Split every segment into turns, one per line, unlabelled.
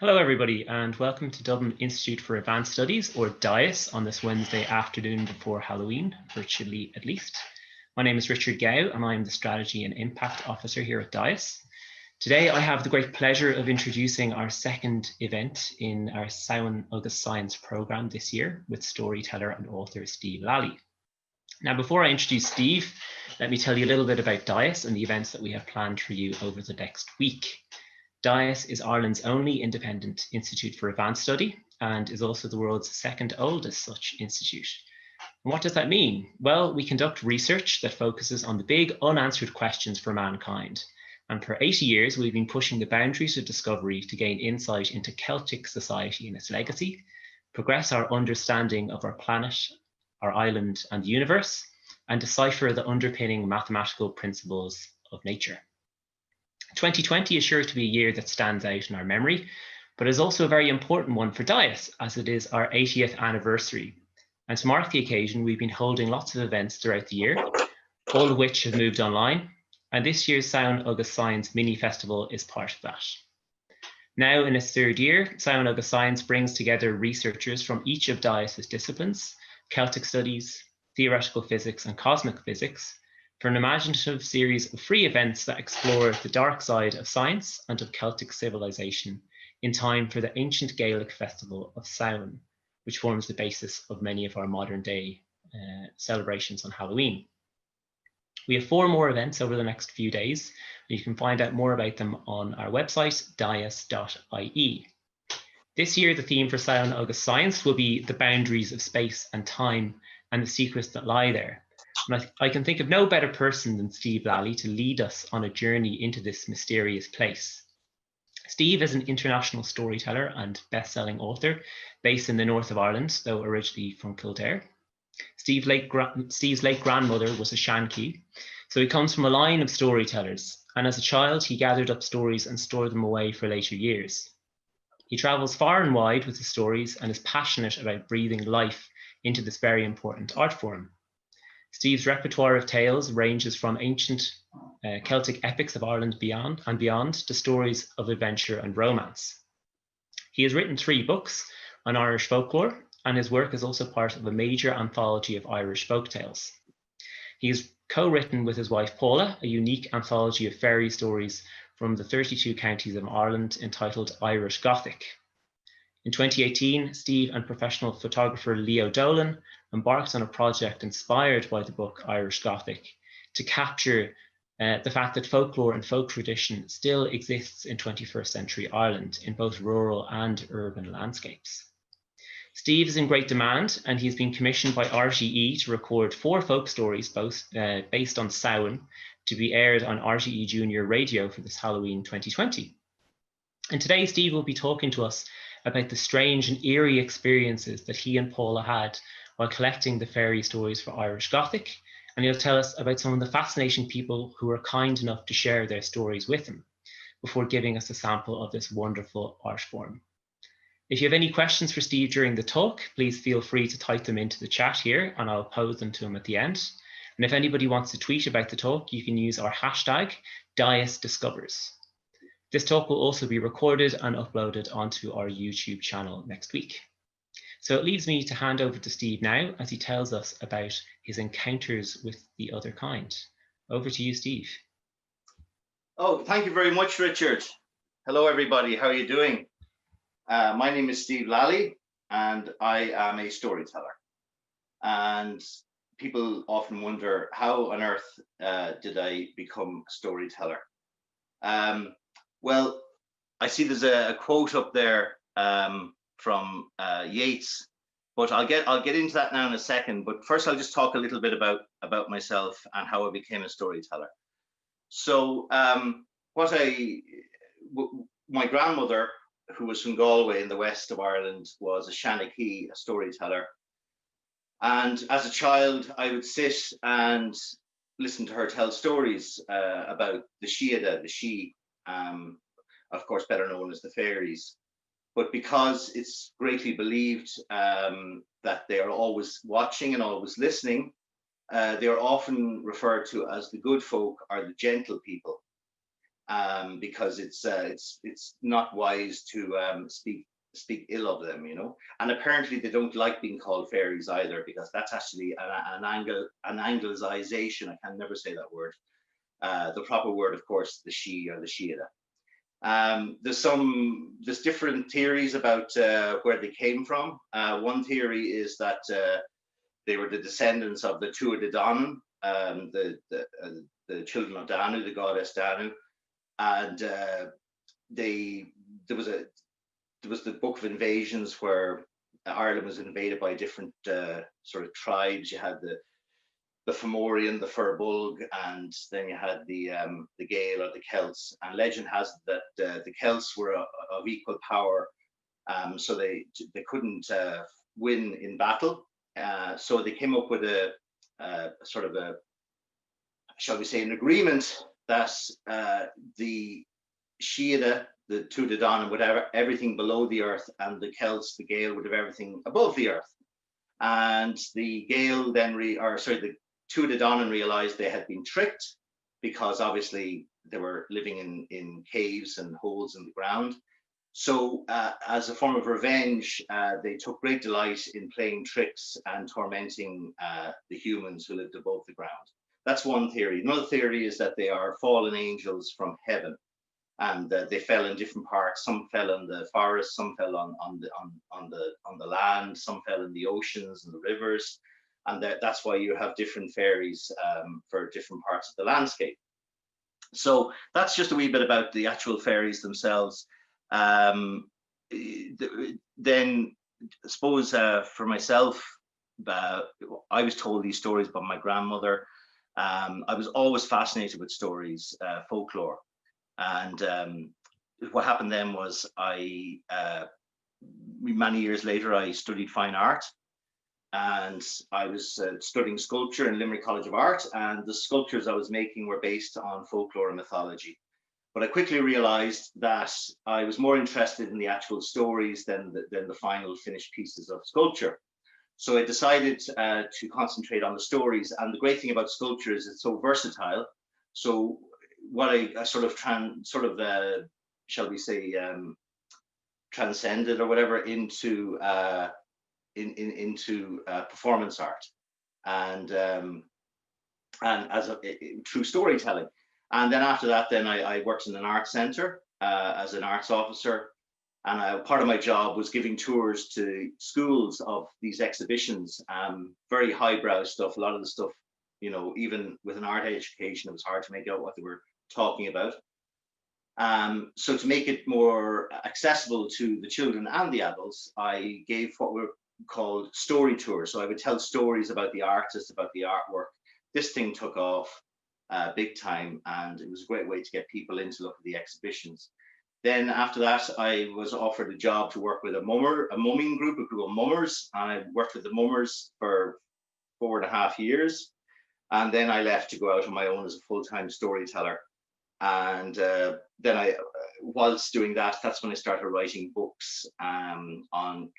Hello everybody and welcome to Dublin Institute for Advanced Studies, or DIAS, on this Wednesday afternoon before Halloween, virtually at least. My name is Richard Gow and I am the Strategy and Impact Officer here at DIAS. Today I have the great pleasure of introducing our second event in our Samhain August Science programme this year with storyteller and author Steve Lally. Now, before I introduce Steve, let me tell you a little bit about DIAS and the events that we have planned for you over the next week. DIAS is Ireland's only independent institute for advanced study and is also the world's second oldest such institute. And what does that mean? Well, we conduct research that focuses on the big unanswered questions for mankind. And for 80 years, we've been pushing the boundaries of discovery to gain insight into Celtic society and its legacy, progress our understanding of our planet, our island and the universe, and decipher the underpinning mathematical principles of nature. 2020 is sure to be a year that stands out in our memory, but is also a very important one for DIAS, as it is our 80th anniversary. And to mark the occasion, we've been holding lots of events throughout the year, all of which have moved online. And this year's Samhain August Science mini festival is part of that. Now in its third year, Samhain August Science brings together researchers from each of DIAS's disciplines, Celtic studies, theoretical physics and cosmic physics, for an imaginative series of free events that explore the dark side of science and of Celtic civilization in time for the ancient Gaelic festival of Samhain, which forms the basis of many of our modern day celebrations on Halloween. We have 4 more events over the next few days. You can find out more about them on our website, dias.ie. This year, the theme for Samhain August Science will be the boundaries of space and time and the secrets that lie there. And I can think of no better person than Steve Lally to lead us on a journey into this mysterious place. Steve is an international storyteller and best-selling author based in the north of Ireland, though originally from Kildare. Steve's late grandmother was a Shankie, so he comes from a line of storytellers, and as a child he gathered up stories and stored them away for later years. He travels far and wide with his stories and is passionate about breathing life into this very important art form. Steve's repertoire of tales ranges from ancient Celtic epics of Ireland and beyond to stories of adventure and romance. He has written 3 books on Irish folklore, and his work is also part of a major anthology of Irish folktales. He has co-written with his wife Paula a unique anthology of fairy stories from the 32 counties of Ireland entitled Irish Gothic. In 2018, Steve and professional photographer Leo Dolan embarked on a project inspired by the book Irish Gothic to capture the fact that folklore and folk tradition still exists in 21st century Ireland in both rural and urban landscapes. Steve is in great demand and he's been commissioned by RTE to record 4 folk stories based on Samhain to be aired on RTE Junior Radio for this Halloween 2020. And today Steve will be talking to us about the strange and eerie experiences that he and Paula had while collecting the fairy stories for Irish Gothic, and he'll tell us about some of the fascinating people who were kind enough to share their stories with him before giving us a sample of this wonderful art form. If you have any questions for Steve during the talk, please feel free to type them into the chat here and I'll pose them to him at the end. And if anybody wants to tweet about the talk, you can use our hashtag DIASDiscovers. This talk will also be recorded and uploaded onto our YouTube channel next week. So it leaves me to hand over to Steve now as he tells us about his encounters with the other kind. Over to you, Steve.
Oh, thank you very much, Richard. Hello, everybody. How are you doing? My name is Steve Lally, and I am a storyteller. And people often wonder, how on earth did I become a storyteller? Well, I see there's a quote up there from Yeats, but I'll get into that now in a second. But first, I'll just talk a little bit about myself and how I became a storyteller. So, my grandmother, who was from Galway in the west of Ireland, was a Shanachie, a storyteller. And as a child, I would sit and listen to her tell stories about the sídhe, the sidhe, of course, better known as the fairies. But because it's greatly believed that they are always watching and always listening, they are often referred to as the good folk or the gentle people. because it's not wise to speak ill of them, you know. And apparently they don't like being called fairies either, because that's actually an anglicization. I can never say that word. The proper word, of course, the she or the sídhe. There's different theories about where they came from. One theory is that they were the descendants of the Tuatha De Danann, the children of Danu, the goddess Danu, and there was the Book of Invasions where Ireland was invaded by different sort of tribes. You had the Fomorian, the Firbolg, and then you had the Gael or the Celts. And legend has it that the Celts were of equal power, so they couldn't win in battle. So they came up with a sort of a, shall we say, an agreement that the sídhe, the Tuatha De Danann, would have everything below the earth, and the Celts, the Gael, would have everything above the earth. And the Gael then, the Tuatha De Danann realized they had been tricked, because obviously they were living in caves and holes in the ground. So as a form of revenge, they took great delight in playing tricks and tormenting the humans who lived above the ground. That's one theory. Another theory is that they are fallen angels from heaven, and they fell in different parts. Some fell in the forest, some fell on the land, some fell in the oceans and the rivers, and that's why you have different fairies for different parts of the landscape. So that's just a wee bit about the actual fairies themselves. Then I suppose for myself, I was told these stories by my grandmother. I was always fascinated with stories, folklore. And what happened then was many years later, I studied fine art, and I was studying sculpture in Limerick College of Art, and the sculptures I was making were based on folklore and mythology. But I quickly realized that I was more interested in the actual stories than the final finished pieces of sculpture. So I decided to concentrate on the stories. And the great thing about sculpture is it's so versatile. So what I sort of shall we say, transcended or whatever into performance art, and as through storytelling. And then after that, then I worked in an art center as an arts officer. And part of my job was giving tours to schools of these exhibitions, very highbrow stuff. A lot of the stuff, you know, even with an art education, it was hard to make out what they were talking about. So to make it more accessible to the children and the adults, I gave what were called story tours. So I would tell stories about the artist, about the artwork. This thing took off big time, and it was a great way to get people in to look at the exhibitions. Then after that, I was offered a job to work with a mumming group, a group of mummers. I worked with the mummers for 4.5 years. And then I left to go out on my own as a full-time storyteller. And then whilst doing that, that's when I started writing books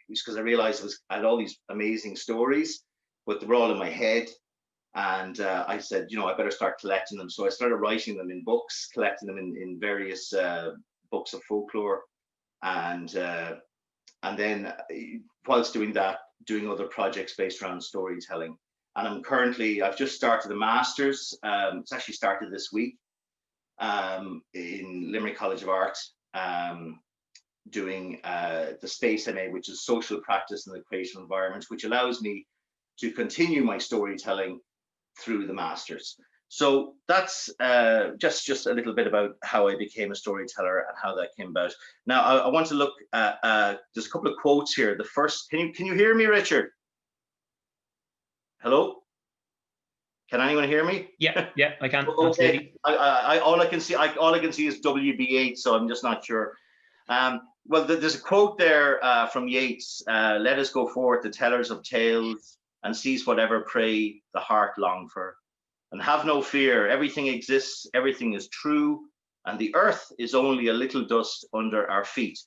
because I realized I had all these amazing stories, but they were all in my head. And I said, you know, I better start collecting them. So I started writing them in books, collecting them in various books of folklore, and then whilst doing that, doing other projects based around storytelling. And I've just started a master's. It's actually started this week in Limerick College of Art, doing the space MA, which is social practice in the creative environment, which allows me to continue my storytelling through the master's. So that's just a little bit about how I became a storyteller and how that came about. Now I want to look at there's a couple of quotes here. The first, can you hear me, Richard? Hello? Can anyone hear me?
Yeah, I can.
Okay. All I can see is WB8, so I'm just not sure. Well, there's a quote there from Yeats. Let us go forth, the tellers of tales, and seize whatever prey the heart long for. And have no fear, everything exists, everything is true, and the earth is only a little dust under our feet.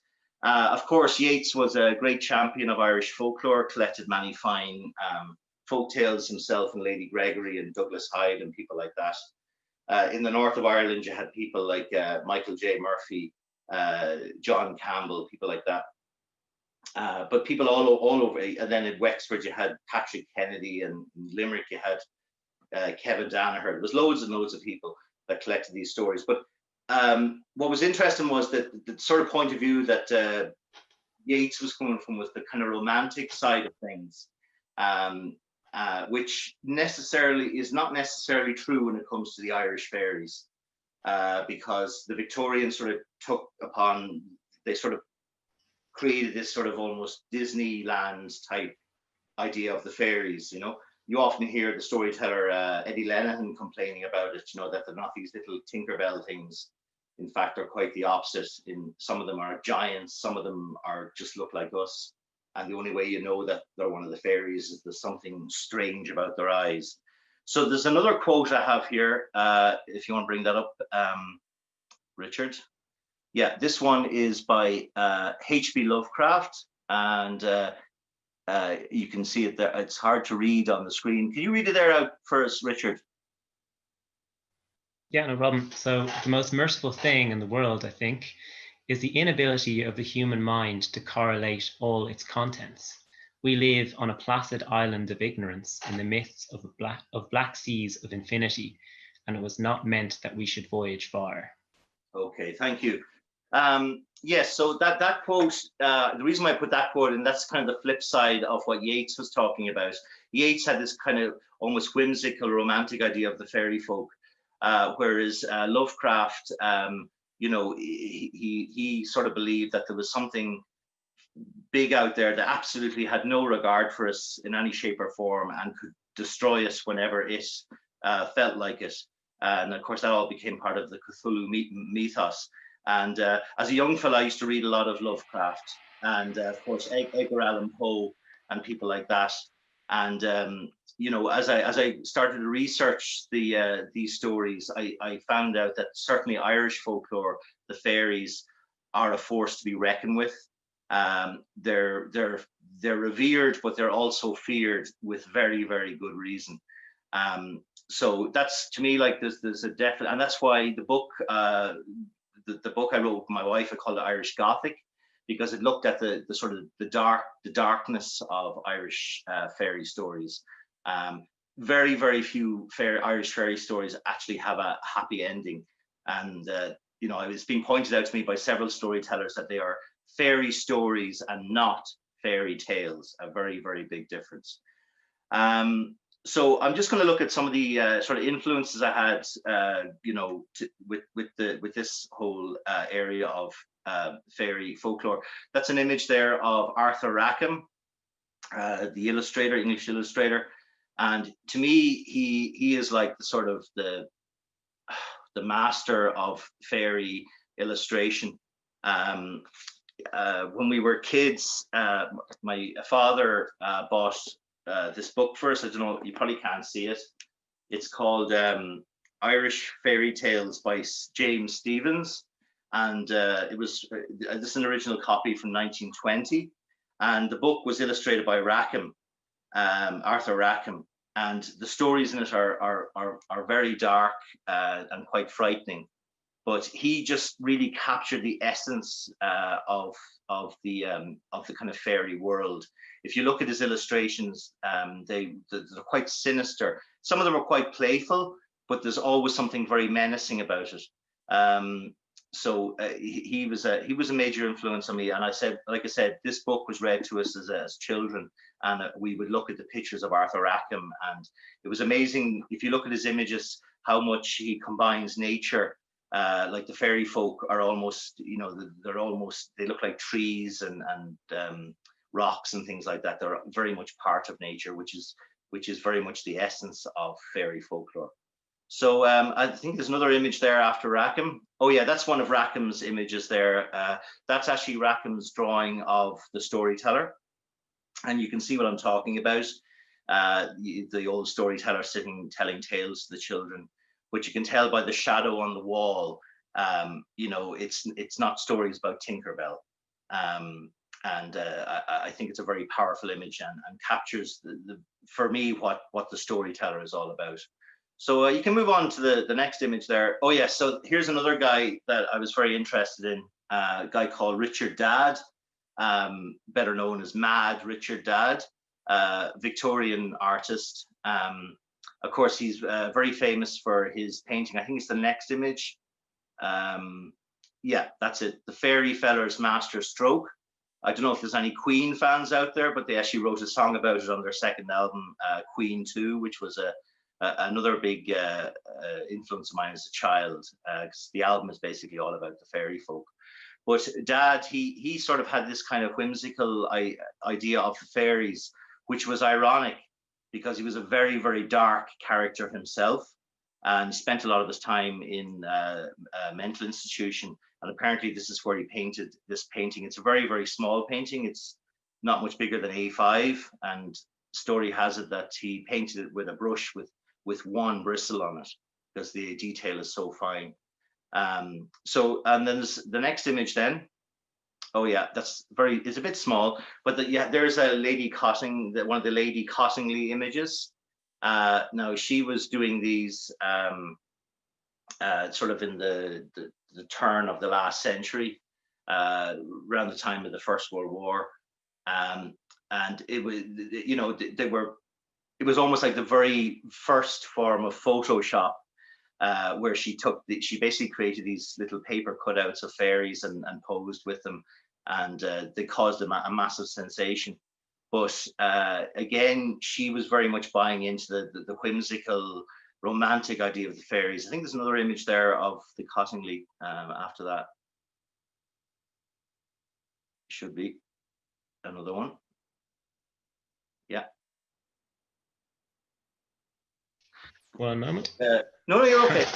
Of course, Yeats was a great champion of Irish folklore, collected many fine folk tales himself, and Lady Gregory and Douglas Hyde and people like that. In the north of Ireland, you had people like Michael J. Murphy, John Campbell, people like that. But people all over, and then in Wexford you had Patrick Kennedy, and in Limerick you had Kevin Danaher. There was loads and loads of people that collected these stories. But what was interesting was that the sort of point of view that Yeats was coming from was the kind of romantic side of things, which is not necessarily true when it comes to the Irish fairies, because the Victorians sort of they sort of created this sort of almost Disneyland type idea of the fairies. You know, you often hear the storyteller Eddie Lenihan complaining about it, you know, that they're not these little Tinkerbell things. In fact, they're quite the opposite. Some of them are giants, some of them are just look like us. And the only way you know that they're one of the fairies is there's something strange about their eyes. So there's another quote I have here, if you want to bring that up, Richard. Yeah, this one is by H.P. Lovecraft, and you can see it there. It's hard to read on the screen. Can you read it there out for us, Richard?
Yeah, no problem. So the most merciful thing in the world, I think, is the inability of the human mind to correlate all its contents. We live on a placid island of ignorance in the midst of black seas of infinity, and it was not meant that we should voyage far.
Okay, thank you. Yes, so that quote, the reason why I put that quote in, that's kind of the flip side of what Yeats was talking about. Yeats had this kind of almost whimsical, romantic idea of the fairy folk, whereas Lovecraft, you know, he sort of believed that there was something big out there that absolutely had no regard for us in any shape or form and could destroy us whenever it felt like it. And of course, that all became part of the Cthulhu mythos. And as a young fella, I used to read a lot of Lovecraft, and of course Edgar Allan Poe and people like that. And you know, as I started to research these stories, I found out that certainly Irish folklore, the fairies, are a force to be reckoned with. They're revered, but they're also feared with very, very good reason. So that's, to me, like there's a definite, and that's why the book. The book I wrote with my wife, I called it Irish Gothic, because it looked at the sort of the darkness of Irish fairy stories. Very, very few Irish fairy stories actually have a happy ending. And you know, it's been pointed out to me by several storytellers that they are fairy stories and not fairy tales. A very, very big difference. So I'm just going to look at some of the sort of influences I had, you know, with this whole area of fairy folklore. That's an image there of Arthur Rackham, the illustrator, English illustrator, and to me, he is like the sort of the master of fairy illustration. When we were kids, my father bought this book for us. I don't know, you probably can't see it. It's called Irish Fairy Tales by James Stephens. And it was, this is an original copy from 1920. And the book was illustrated by Rackham, Arthur Rackham. And the stories in it are very dark and quite frightening. But he just really captured the essence of the kind of fairy world. If you look at his illustrations, they're quite sinister. Some of them are quite playful, but there's always something very menacing about it. So he was a major influence on me. And like I said, this book was read to us as children, and we would look at the pictures of Arthur Rackham, and it was amazing. If you look at his images, how much he combines nature. Like the fairy folk are almost, you know, they look like trees and rocks and things like that. They're very much part of nature, which is very much the essence of fairy folklore. So I think there's another image there after Rackham. Oh yeah, that's one of Rackham's images there. That's actually Rackham's drawing of the Storyteller, and you can see what I'm talking about. The old storyteller sitting telling tales to the children. But you can tell by the shadow on the wall, you know, it's not stories about Tinkerbell. I think it's a very powerful image and captures for me what the Storyteller is all about. So you can move on to the next image there. Oh yeah, so here's another guy that I was very interested in, a guy called Richard Dadd, better known as Mad Richard Dadd, Victorian artist. Of course, he's very famous for his painting. I think it's the next image. Yeah, that's it. The Fairy Feller's Master Stroke. I don't know if there's any Queen fans out there, but they actually wrote a song about it on their second album, Queen 2, which was another big influence of mine as a child, because the album is basically all about the fairy folk. But Dad, he sort of had this kind of whimsical idea of the fairies, which was ironic because he was a very, very dark character himself, and spent a lot of his time in a mental institution. And apparently this is where he painted this painting. It's a very, very small painting. It's not much bigger than A5. And story has it that he painted it with a brush with one bristle on it, because the detail is so fine. So, and then there's the next image then. Oh yeah, it's a bit small, but yeah, there's a Lady Cotting, one of the Lady Cottingley images. Now she was doing these sort of in the turn of the last century, around the time of the First World War, and it was, you know, it was almost like the very first form of Photoshop, where she basically created these little paper cutouts of fairies and posed with them, and they caused a massive sensation. But again, she was very much buying into the whimsical, romantic idea of the fairies. I think there's another image there of the Cottingley after that. Should be another one. Yeah.
One moment.
No, you're okay.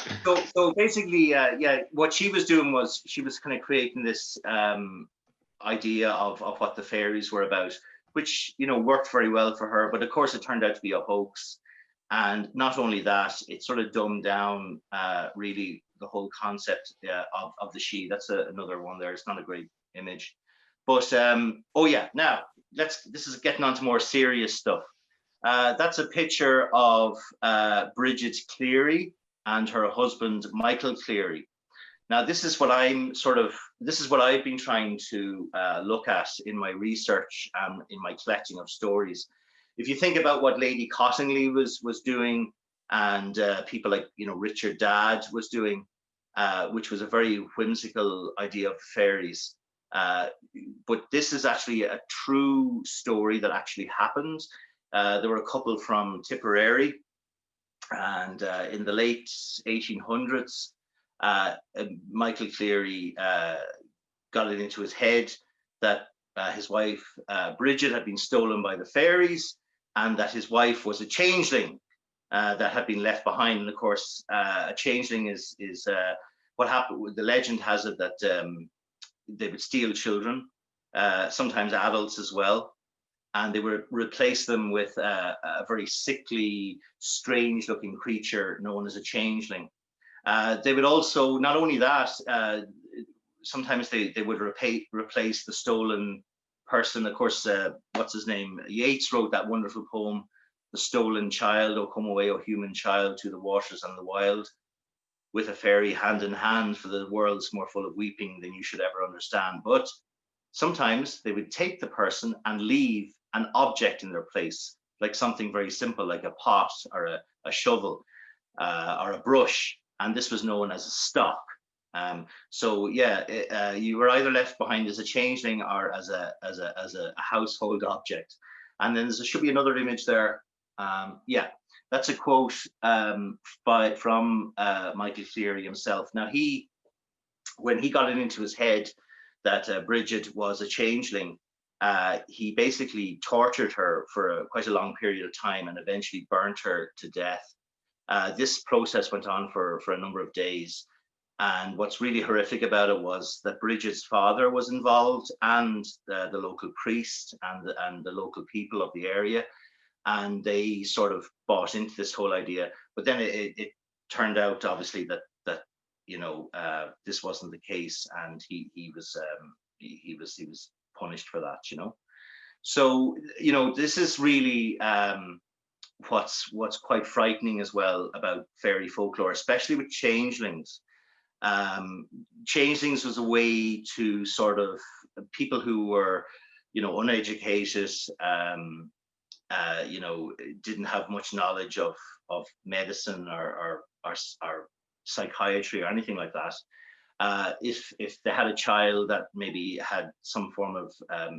So basically, yeah, what she was doing was she was kind of creating this idea of what the fairies were about, which, you know, worked very well for her. But of course, it turned out to be a hoax. And not only that, it sort of dumbed down really the whole concept of the she. That's another one there. It's not a great image. But oh yeah, now this is getting on to more serious stuff. That's a picture of Bridget Cleary and her husband Michael Cleary. Now, this is what I've been trying to look at in my research and in my collecting of stories. If you think about what Lady Cottingley was doing, and people like, you know, Richard Dadd was doing, which was a very whimsical idea of fairies. But this is actually a true story that actually happened. There were a couple from Tipperary, and in the late 1800s, Michael Cleary got it into his head that his wife Bridget had been stolen by the fairies, and that his wife was a changeling that had been left behind. And of course, a changeling is what happened. The legend has it that they would steal children, sometimes adults as well, and they would replace them with a very sickly, strange-looking creature known as a changeling. They would also, not only that, sometimes they would replace the stolen person. Of course, what's his name? Yeats wrote that wonderful poem, "The Stolen Child, O come away, O human child, to the waters and the wild, with a fairy hand in hand, for the world's more full of weeping than you should ever understand." But sometimes they would take the person and leave an object in their place, like something very simple, like a pot or a shovel or a brush. And this was known as a stock. So yeah, you were either left behind as a changeling or as a household object. And then there should be another image there. Yeah, that's a quote from Michael Cleary himself. Now when he got it into his head that Bridget was a changeling, he basically tortured her for quite a long period of time and eventually burnt her to death. This process went on for a number of days. And what's really horrific about it was that Bridget's father was involved, and the local priest and the local people of the area. And they sort of bought into this whole idea. But then it turned out, obviously, that you know, this wasn't the case, and he was punished for that, you know. So, you know, this is really what's quite frightening as well about fairy folklore, especially with changelings. Changelings was a way to sort of people who were, uneducated, didn't have much knowledge of medicine or psychiatry or anything like that. If they had a child that maybe had some form of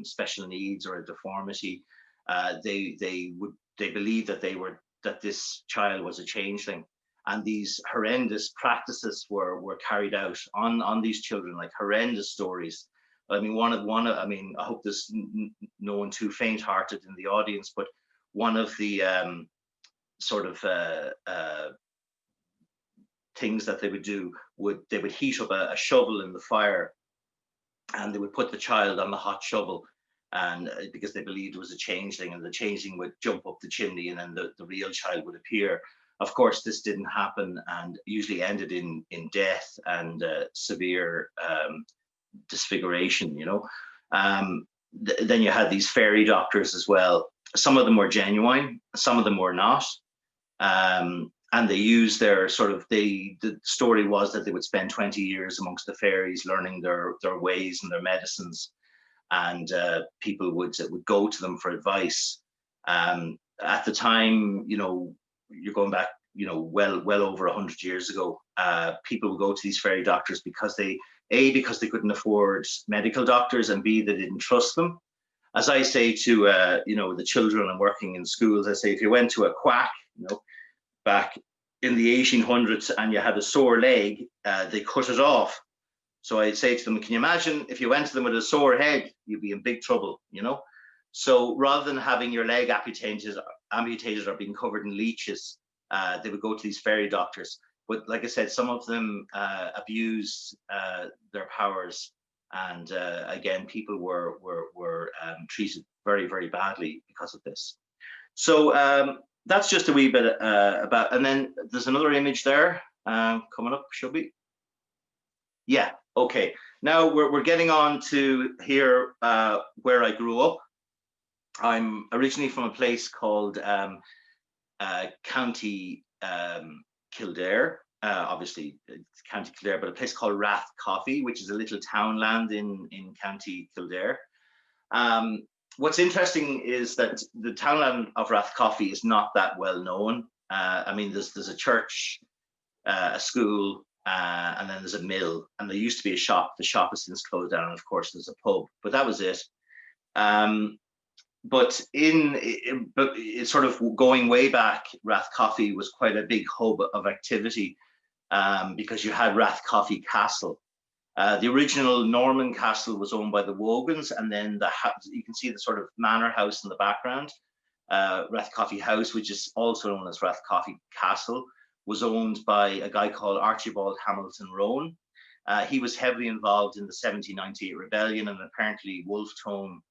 special needs or a deformity, they believed that this child was a changeling, and these horrendous practices were carried out on these children, like horrendous stories. I mean, I hope there's no one too faint-hearted in the audience, but one of the things that they would do they would heat up a shovel in the fire, and they would put the child on the hot shovel, and because they believed it was a changeling, and the changeling would jump up the chimney, and then the real child would appear. Of course, this didn't happen, and usually ended in death and severe disfiguration. Then you had these fairy doctors as well. Some of them were genuine, some of them were not. And they used their the story was that they would spend 20 years amongst the fairies learning their ways and their medicines, and people would go to them for advice. At the time, you're going back, well over 100 years ago, people would go to these fairy doctors because they couldn't afford medical doctors, and B, they didn't trust them. As I say to the children I'm working in schools, I say, if you went to a quack, back in the 1800s, and you had a sore leg, they cut it off. So I'd say to them, can you imagine if you went to them with a sore head, you'd be in big trouble, So rather than having your leg amputated or being covered in leeches, they would go to these fairy doctors. But like I said, some of them abused their powers, and again, people were treated very, very badly because of this. So that's just a wee bit about. And then there's another image there coming up. Should be? Yeah. Okay. Now we're getting on to here where I grew up. I'm originally from a place called County Kildare, obviously County Kildare, but a place called Rathkati, which is a little townland in County Kildare. What's interesting is that the townland of Rathkati is not that well known. I mean, there's a church, a school, and then there's a mill, and there used to be a shop. The shop has since closed down, and of course there's a pub, but that was it. But it's sort of going way back, Rathkati was quite a big hub of activity, because you had Rathkati Castle. The original Norman castle was owned by the Wogans, and then you can see the sort of manor house in the background. Rathkati House, which is also known as Rathkati Castle, was owned by a guy called Archibald Hamilton Rowan. He was heavily involved in the 1798 rebellion, and apparently Wolfe Tone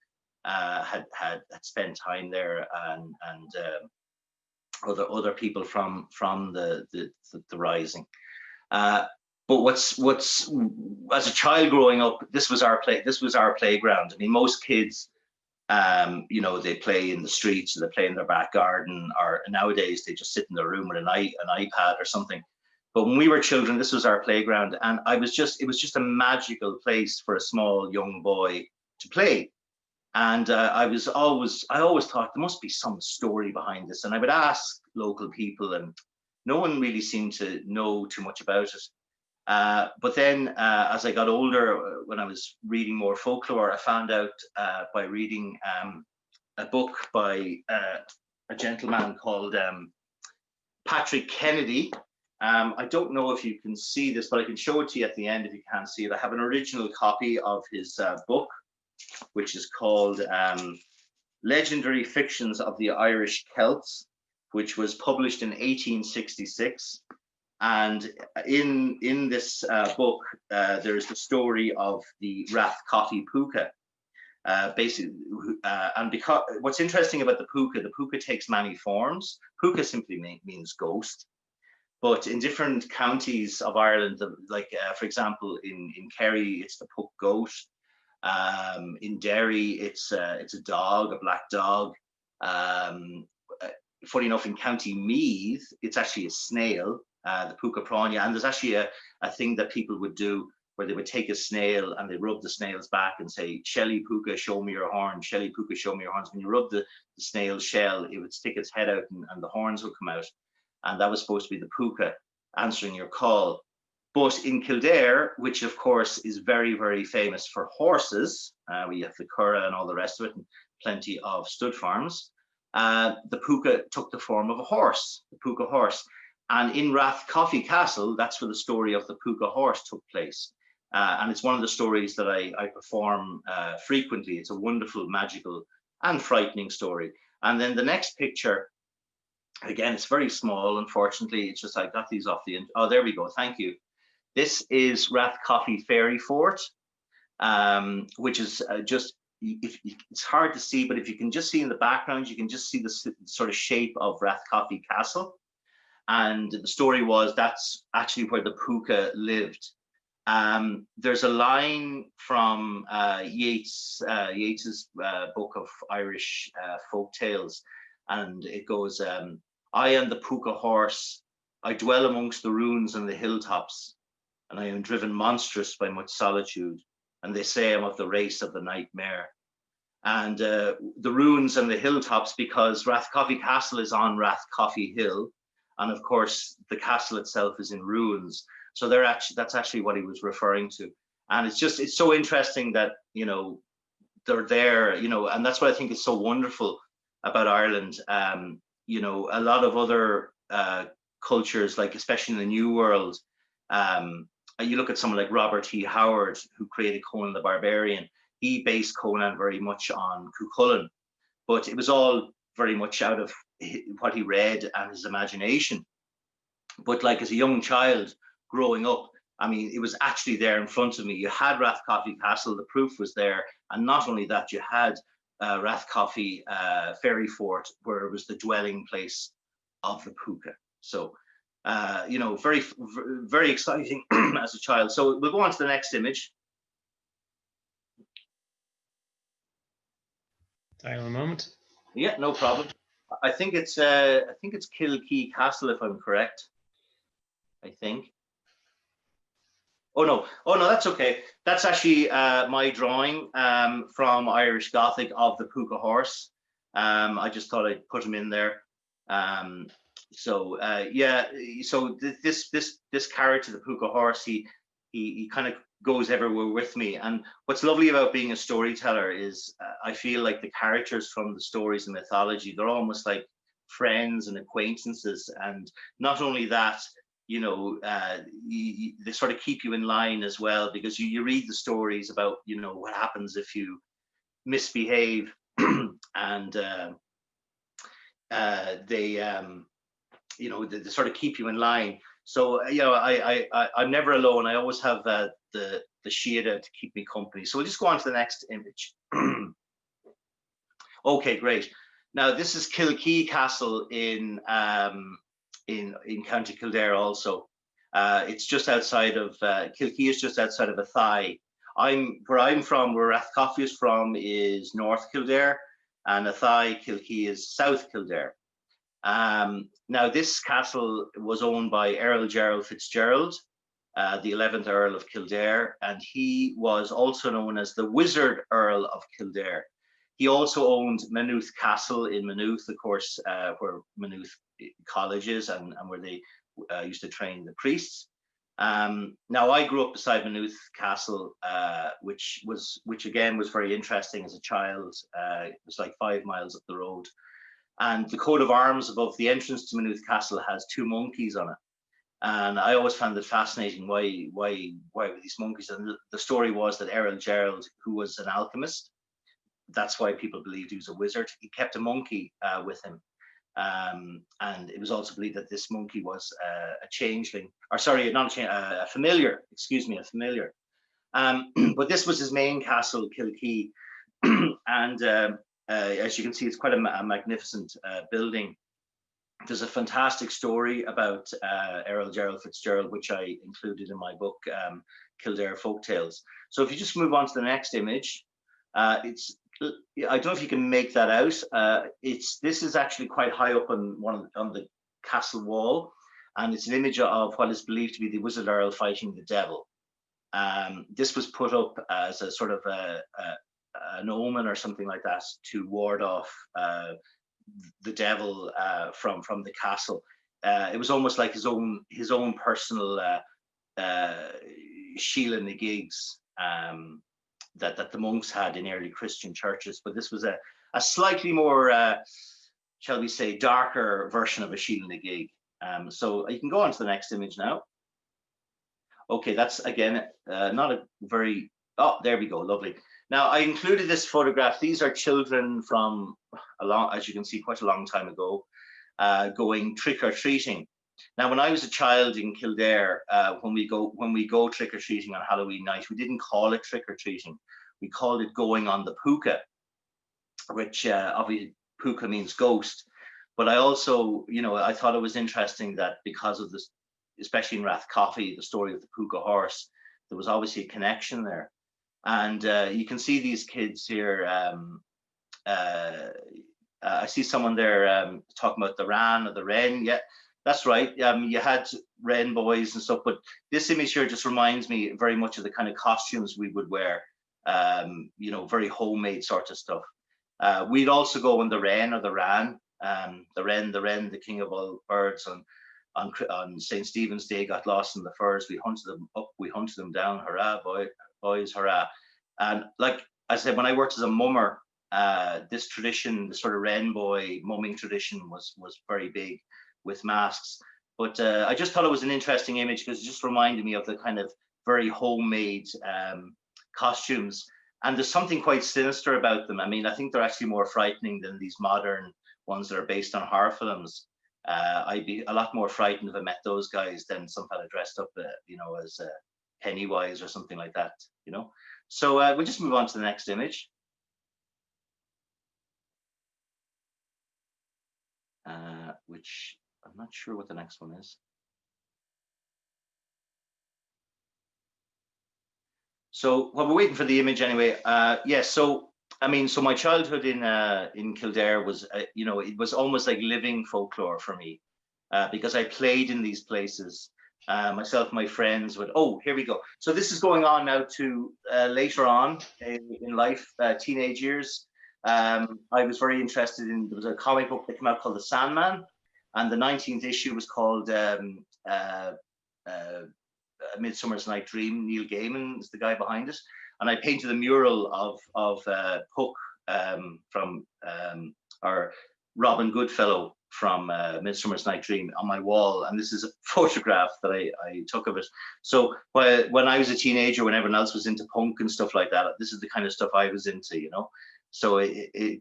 had spent time there, and other people from the rising. But what's as a child growing up, this was our playground. I mean, most kids, they play in the streets, or they play in their back garden, or nowadays they just sit in their room with an iPad or something. But when we were children, this was our playground, and it was just a magical place for a small young boy to play. And I always thought there must be some story behind this, and I would ask local people, and no one really seemed to know too much about it. But then as I got older, when I was reading more folklore, I found out by reading a book by a gentleman called Patrick Kennedy. I don't know if you can see this, but I can show it to you at the end if you can't see it. I have an original copy of his book, which is called Legendary Fictions of the Irish Celts, which was published in 1866. And in this book, there's the story of the Rathkati Pooka. Basically, and because what's interesting about the Pooka takes many forms. Pooka simply means ghost, but in different counties of Ireland, for example, in Kerry, it's the Puck goat. In Derry, it's a dog, a black dog. funny enough, in County Meath, it's actually a snail, the pooka prania, and there's actually a thing that people would do where they would take a snail and they rub the snail's back and say, "Shelly Pooka, show me your horns. Shelly Pooka, show me your horns." When you rub the snail's shell, it would stick its head out and the horns would come out. And that was supposed to be the pooka answering your call. But in Kildare, which of course is very, very famous for horses, we have the curragh and all the rest of it, and plenty of stud farms, the pooka took the form of a horse, the Pooka Horse. And in Rathkati Castle, that's where the story of the Pooka Horse took place. And it's one of the stories that I perform frequently. It's a wonderful, magical, and frightening story. And then the next picture, again, it's very small, unfortunately. It's just I got these off the, oh, there we go, thank you. This is Rathkati Fairy Fort, which is just, it's hard to see, but if you can just see in the background, you can just see the sort of shape of Rathkati Castle. And the story was that's actually where the pooka lived. There's a line from Yeats's book of Irish folk tales, and it goes, "I am the Pooka Horse, I dwell amongst the ruins and the hilltops, and I am driven monstrous by much solitude, and they say I'm of the race of the nightmare." And the ruins and the hilltops, because Rathkati Castle is on Rathkati Hill, and of course the castle itself is in ruins. So that's actually what he was referring to. And it's so interesting that, you know, they're there, you know, and that's what I think is so wonderful about Ireland. You know, a lot of other cultures, like especially in the New World, you look at someone like Robert E. Howard, who created Conan the Barbarian. He based Conan very much on Cuchulainn, but it was all very much out of what he read and his imagination. But like as a young child growing up, I mean, it was actually there in front of me. You had Rathkati Castle, the proof was there. And not only that, you had Rathkati Fairy Fort, where it was the dwelling place of the pooka. So, you know, very, very exciting as a child. So we'll go on to the next image.
Sorry, one moment.
Yeah, no problem. I think it's Kilkee Castle, if I'm correct. I think. Oh no, that's okay. That's actually my drawing from Irish Gothic of the Pooka Horse. I just thought I'd put him in there. So yeah, so this character, the Pooka Horse, he kind of goes everywhere with me. And what's lovely about being a storyteller is I feel like the characters from the stories and mythology, they're almost like friends and acquaintances. And not only that, you know, they sort of keep you in line as well, because you read the stories about, you know, what happens if you misbehave, and you know, they sort of keep you in line. So, you know, I'm never alone. I always have the sídhe to keep me company. So we'll just go on to the next image. Okay, great. Now this is Kilkee Castle in County Kildare also. It's just outside of, Kilkee is just outside of Athy. Where I'm from, where Rathkati is from, is North Kildare, and Athy, Kilkee is South Kildare. Now this castle was owned by Earl Gerald Fitzgerald, the 11th Earl of Kildare, and he was also known as the Wizard Earl of Kildare. He also owned Maynooth Castle in Maynooth, of course, where Maynooth College is, and where they used to train the priests. Now I grew up beside Maynooth Castle, which again was very interesting as a child. It was like 5 miles up the road. And the coat of arms above the entrance to Maynooth Castle has 2 monkeys on it. And I always found it fascinating why were these monkeys? And the story was that Earl Gerald, who was an alchemist, that's why people believed he was a wizard. He kept a monkey with him. And it was also believed that this monkey was a changeling, or sorry, not a changeling, a familiar, excuse me, a familiar. But this was his main castle, Kilkee. And as you can see, it's quite a magnificent building. There's a fantastic story about Earl Gerald Fitzgerald, which I included in my book, Kildare Folktales. So if you just move on to the next image, it's I don't know if you can make that out. This is actually quite high up on the castle wall, and it's an image of what is believed to be the Wizard Earl fighting the devil. This was put up as a sort of an omen or something like that to ward off the devil from the castle. It was almost like his own personal sídhe na gigs that the monks had in early Christian churches, but this was a slightly more, shall we say, darker version of a sídhe na gig. So you can go on to the next image now. Okay, that's again not a very, oh, there we go, lovely. Now I included this photograph. These are children from as you can see, quite a long time ago, going trick-or-treating. Now, when I was a child in Kildare, when we go trick-or-treating on Halloween night, we didn't call it trick-or-treating. We called it going on the pooka, which obviously pooka means ghost. But I also, I thought it was interesting that because of this, especially in Rathkati, the story of the Pooka Horse, there was obviously a connection there. And you can see these kids here. I see someone there talking about the ran or the wren. Yeah, that's right. You had wren boys and stuff, but this image here just reminds me very much of the kind of costumes we would wear, very homemade sort of stuff. We'd also go on the wren or the ran. The wren, the king of all birds. On St. Stephen's Day, got lost in the firs. We hunted them up, we hunted them down. Hurrah, boys, hurrah. And like I said, when I worked as a mummer, this tradition, the sort of wren boy mumming tradition was very big with masks. But I just thought it was an interesting image because it just reminded me of the kind of very homemade costumes. And there's something quite sinister about them. I mean, I think they're actually more frightening than these modern ones that are based on horror films. I'd be a lot more frightened if I met those guys than some fella dressed up, as Pennywise or something like that, So we'll just move on to the next image. Which I'm not sure what the next one is. So while we're waiting for the image anyway, so my childhood in Kildare was, it was almost like living folklore for me, because I played in these places. Myself, my friends would, oh, here we go. So this is going on now to later on in life, teenage years. I was very interested in, there was a comic book that came out called The Sandman, and the 19th issue was called Midsummer's Night Dream. Neil Gaiman is the guy behind it. And I painted a mural of Puck from or Robin Goodfellow from Midsummer's Night Dream on my wall. And this is a photograph that I took of it. So when I was a teenager, when everyone else was into punk and stuff like that, this is the kind of stuff I was into, So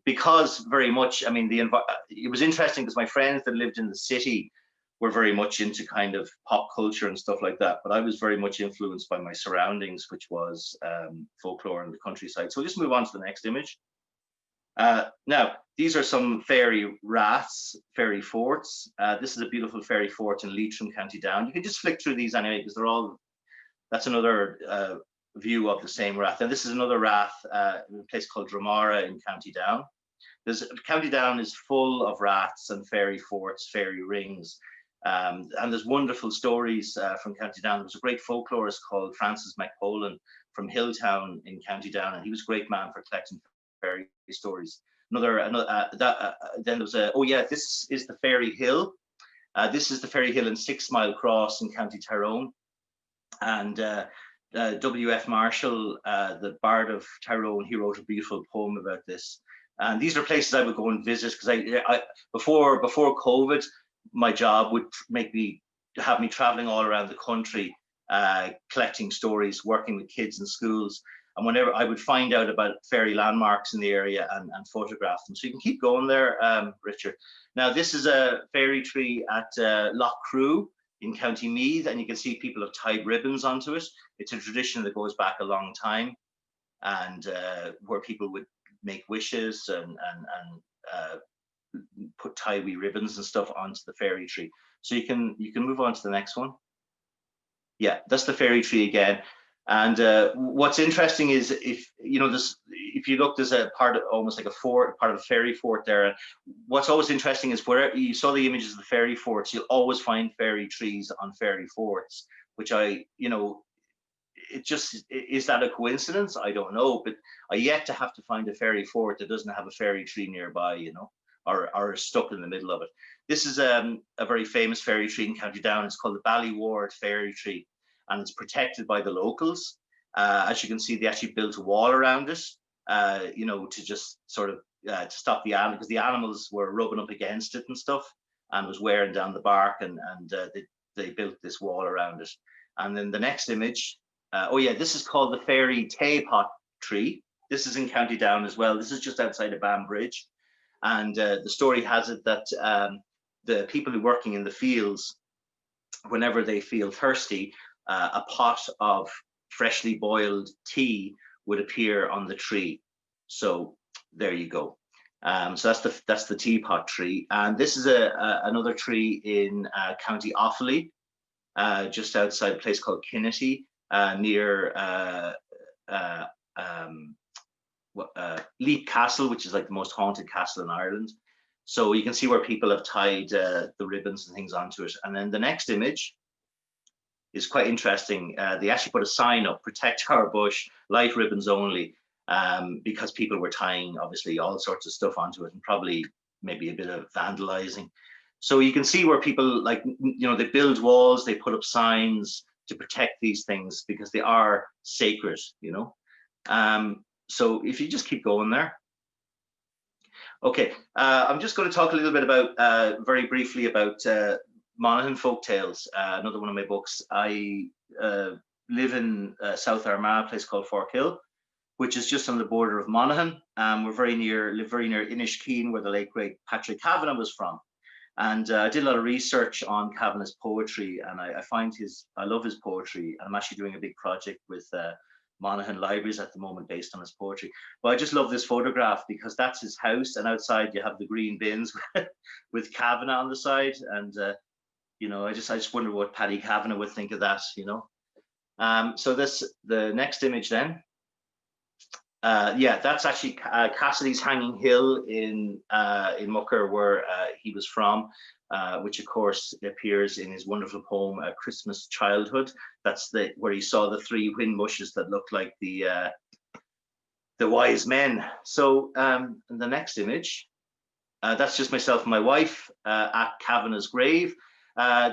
because very much, it was interesting because my friends that lived in the city were very much into kind of pop culture and stuff like that. But I was very much influenced by my surroundings, which was folklore in the countryside. So we'll just move on to the next image. Now, these are some fairy raths, fairy forts. This is a beautiful fairy fort in Leitrim, County Down. You can just flick through these anyway, because that's another view of the same rath. And this is another rath in a place called Dramara in County Down. County Down is full of raths and fairy forts, fairy rings. And there's wonderful stories from County Down. There was a great folklorist called Francis McPolan from Hilltown in County Down, and he was a great man for collecting fairy stories. Then there was this is the Fairy Hill. This is the Fairy Hill in 6 Mile Cross in County Tyrone. And W.F. Marshall, the Bard of Tyrone, he wrote a beautiful poem about this. And these are places I would go and visit because before COVID, my job would have me traveling all around the country, collecting stories, working with kids in schools. And whenever I would find out about fairy landmarks in the area and photograph them. So you can keep going there, Richard. Now, this is a fairy tree at Lough Crew in County Meath, and you can see people have tied ribbons onto it. It's a tradition that goes back a long time, and where people would make wishes and put tie-wee ribbons and stuff onto the fairy tree. So you can move on to the next one. Yeah, that's the fairy tree again. And what's interesting is, if this, if you look, there's a part of almost like a fort, part of a fairy fort there. What's always interesting is where you saw the images of the fairy forts, you'll always find fairy trees on fairy forts, which it just, is that a coincidence? I don't know, but I yet to have to find a fairy fort that doesn't have a fairy tree nearby, or stuck in the middle of it. This is a very famous fairy tree in County Down. It's called the Ballyward fairy tree, and it's protected by the locals. As you can see, they actually built a wall around it, to just sort of to stop the animals, because the animals were rubbing up against it and stuff, and was wearing down the bark, and they built this wall around it. And then the next image, this is called the fairy Teapot Tree. This is in County Down as well. This is just outside of Banbridge, and the story has it that the people who are working in the fields, whenever they feel thirsty, a pot of freshly boiled tea would appear on the tree. So there you go. So that's the Teapot Tree, and this is another tree in County Offaly, just outside a place called Kinnity, near Leap Castle, which is like the most haunted castle in Ireland. So you can see where people have tied the ribbons and things onto it. And then the next image is quite interesting. They actually put a sign up: "Protect our bush, light ribbons only," because people were tying, obviously, all sorts of stuff onto it, and probably maybe a bit of vandalizing. So you can see where people, they build walls, they put up signs to protect these things because they are sacred, So if you just keep going there. Okay, I'm just going to talk a little bit about, very briefly, about Monaghan Folktales, another one of my books. I live in South Armagh, a place called Forkhill, which is just on the border of Monaghan. We're live very near Inishkeen, where the late great Patrick Kavanagh was from. And I did a lot of research on Kavanagh's poetry, and I love his poetry. I'm actually doing a big project with Monaghan Libraries at the moment based on his poetry. But I just love this photograph because that's his house, and outside you have the green bins with Kavanagh on the side. And I just wonder what Paddy Kavanagh would think of that. So the next image then. That's actually Cassidy's Hanging Hill in Mucker, where he was from, which of course appears in his wonderful poem "A Christmas Childhood." That's where he saw the three whin bushes that looked like the wise men. So in the next image, that's just myself and my wife at Kavanagh's grave.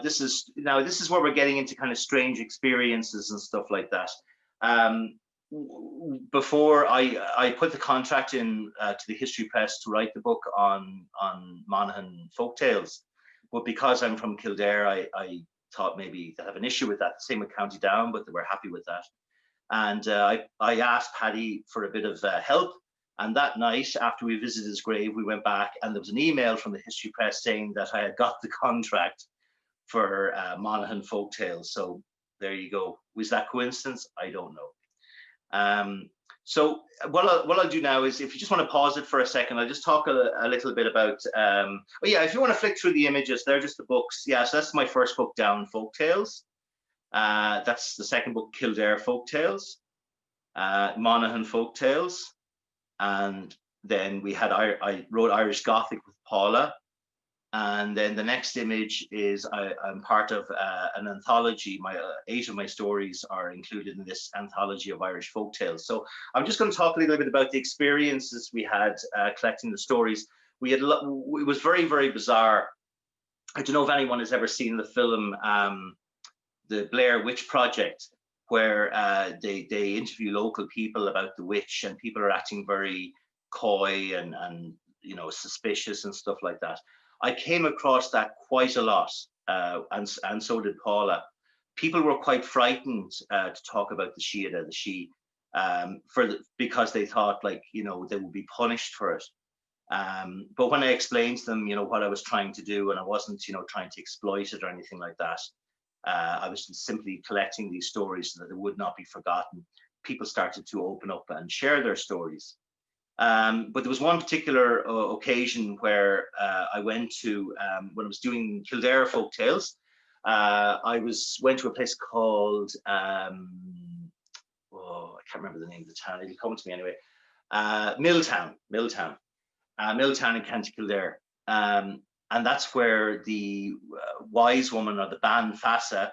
This is where we're getting into kind of strange experiences and stuff like that. Before I put the contract in to the History Press to write the book on Monaghan folktales, but because I'm from Kildare, I thought maybe they have an issue with that. Same with County Down, but they were happy with that. And I asked Paddy for a bit of help. And that night, after we visited his grave, we went back, and there was an email from the History Press saying that I had got the contract for Monaghan folktales. So there you go. Was that coincidence? I don't know. So what I'll do now is, if you just want to pause it for a second, I'll just talk a little bit about, if you want to flick through the images, they're just the books. Yeah, so that's my first book down, Folktales. That's the second book, Kildare Folktales, Monaghan Folktales. And then I wrote Irish Gothic with Paula. And then the next image is I'm part of an anthology. 8 of my stories are included in this anthology of Irish folktales. So I'm just going to talk a little bit about the experiences we had collecting the stories. It was very, very bizarre. I don't know if anyone has ever seen the film, The Blair Witch Project, where they interview local people about the witch, and people are acting very coy and suspicious and stuff like that. I came across that quite a lot, and so did Paula. People were quite frightened to talk about the sídhe, because they thought they would be punished for it. But when I explained to them, what I was trying to do, and I wasn't, trying to exploit it or anything like that, I was simply collecting these stories so that they would not be forgotten. People started to open up and share their stories. But there was one particular occasion where I went to, when I was doing Kildare Folktales, I went to a place called, I can't remember the name of the town, it'll come to me anyway. Milltown in County Kildare. And that's where the wise woman, or the Ban Fassa,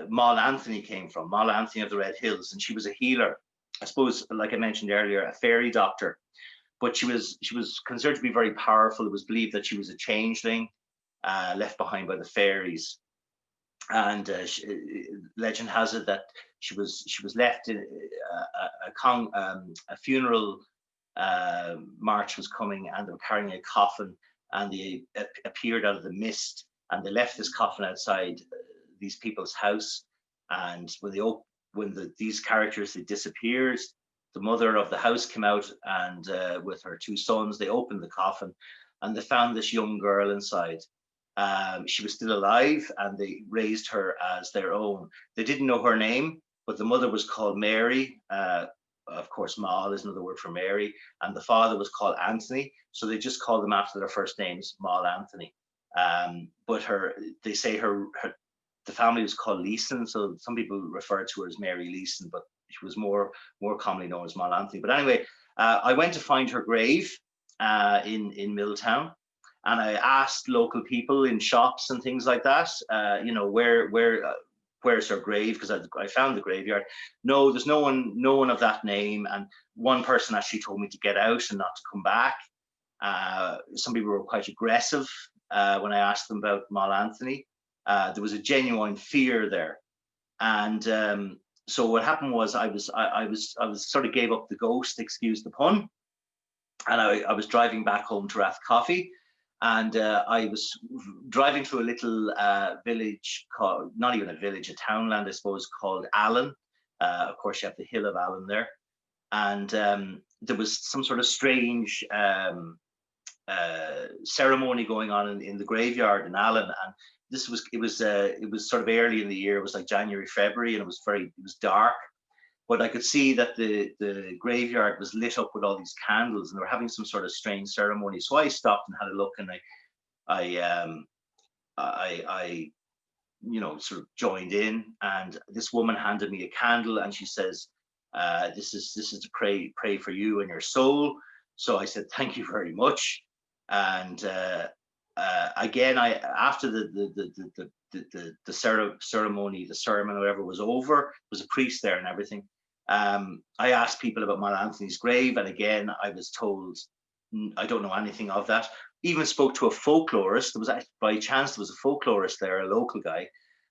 Moll Anthony came from, Moll Anthony of the Red Hills. And she was a healer, I suppose, like I mentioned earlier, a fairy doctor. But she was considered to be very powerful. It was believed that she was a changeling left behind by the fairies. And legend has it that she was left in a funeral march was coming, and they were carrying a coffin, and they appeared out of the mist, and they left this coffin outside these people's house. And when these characters, they disappeared, the mother of the house came out, and with her two sons, they opened the coffin, and they found this young girl inside. She was still alive, and they raised her as their own. They didn't know her name, but the mother was called Mary. Of course, Moll is another word for Mary, and the father was called Anthony. So they just called them after their first names, Moll Anthony. But they say the family was called Leeson, so some people refer to her as Mary Leeson, but she was more commonly known as Moll Anthony. But anyway, I went to find her grave in Milltown. And I asked local people in shops and things like that, where's her grave? Because I found the graveyard. No, there's no one of that name. And one person actually told me to get out and not to come back. Some people were quite aggressive when I asked them about Moll Anthony. There was a genuine fear there. And so what happened was I was sort of gave up the ghost, excuse the pun. And I was driving back home to Rathkati. And I was driving through a little village called, not even a village, a townland, I suppose, called Allen. Of course, you have the hill of Allen there. And there was some sort of strange ceremony going on in the graveyard in Allen. And it was sort of early in the year. It was like January, February, and it was dark. But I could see that the graveyard was lit up with all these candles, and they were having some sort of strange ceremony. So I stopped and had a look, and I sort of joined in. And this woman handed me a candle, and she says, "This is to pray for you and your soul." So I said, "Thank you very much." And again, after the ceremony, the sermon, whatever was over, there was a priest there and everything. I asked people about Moll Anthony's grave, and again, I was told I don't know anything of that. Even spoke to a folklorist. By chance, there was a folklorist there, a local guy.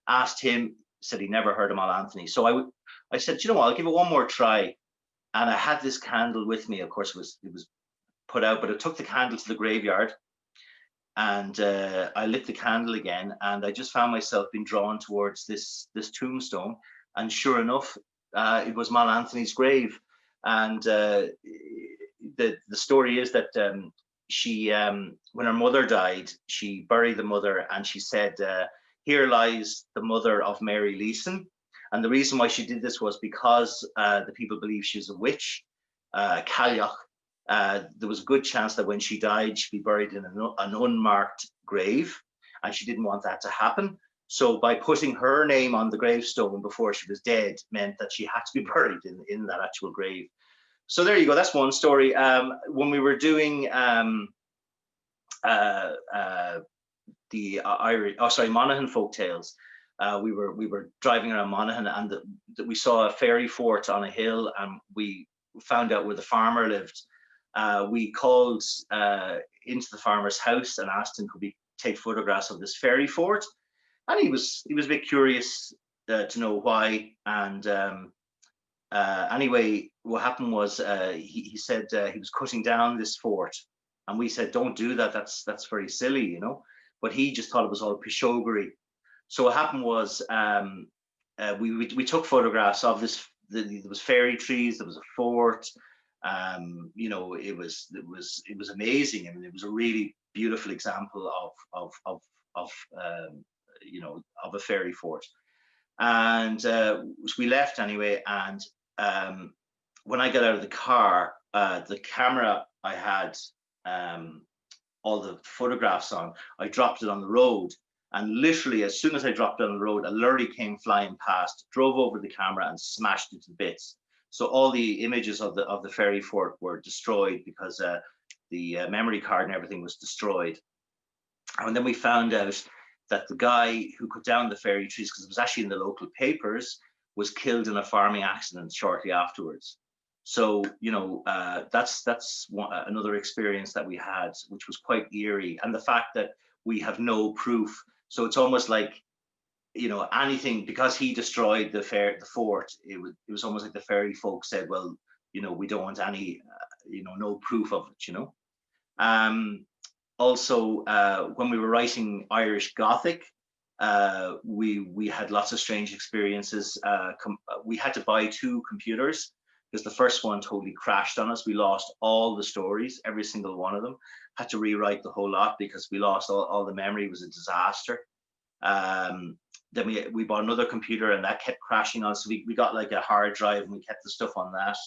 Asked him, said he never heard of Moll Anthony. So I said, you know what, I'll give it one more try. And I had this candle with me. Of course, it was put out, but I took the candle to the graveyard, and I lit the candle again, and I just found myself being drawn towards this tombstone. And sure enough, it was Moll Anthony's grave. And the story is that she, when her mother died, she buried the mother, and she said, "Here lies the mother of Mary Leeson." And the reason why she did this was because the people believe she's a witch, Cailleach. There was a good chance that when she died, she'd be buried in an unmarked grave, and she didn't want that to happen. So by putting her name on the gravestone before she was dead meant that she had to be buried in that actual grave. So there you go. That's one story. When we were doing the Monaghan folk tales, we were driving around Monaghan, and we saw a fairy fort on a hill, and we found out where the farmer lived. We called into the farmer's house and asked him, could we take photographs of this fairy fort? And he was a bit curious to know why. And anyway, what happened was he said he was cutting down this fort, and we said, don't do that. That's very silly, you know. But he just thought it was all pishogery. So what happened was we took photographs of this. There was fairy trees. There was a fort. You know, it was amazing. I mean, it was a really beautiful example of you know, of a fairy fort. And we left anyway. And when I got out of the car, the camera I had all the photographs on, I dropped it on the road. And literally, as soon as I dropped it on the road, a lorry came flying past, drove over the camera, and smashed it to bits. So all the images of the fairy fort were destroyed because the memory card and everything was destroyed. And then we found out that the guy who cut down the fairy trees, because it was actually in the local papers, was killed in a farming accident shortly afterwards. So, you know, that's another experience that we had, which was quite eerie. And the fact that we have no proof. So it's almost like, you know, anything, because he destroyed the fort, it was almost like the fairy folk said, well, you know, we don't want any, you know, no proof of it, you know. Also, when we were writing Irish Gothic, we had lots of strange experiences. We had to buy 2 computers because the first one totally crashed on us. We lost all the stories, every single one of them. Had to rewrite the whole lot because we lost all the memory. It was a disaster. Then we bought another computer and that kept crashing on us. So we got like a hard drive and we kept the stuff on that.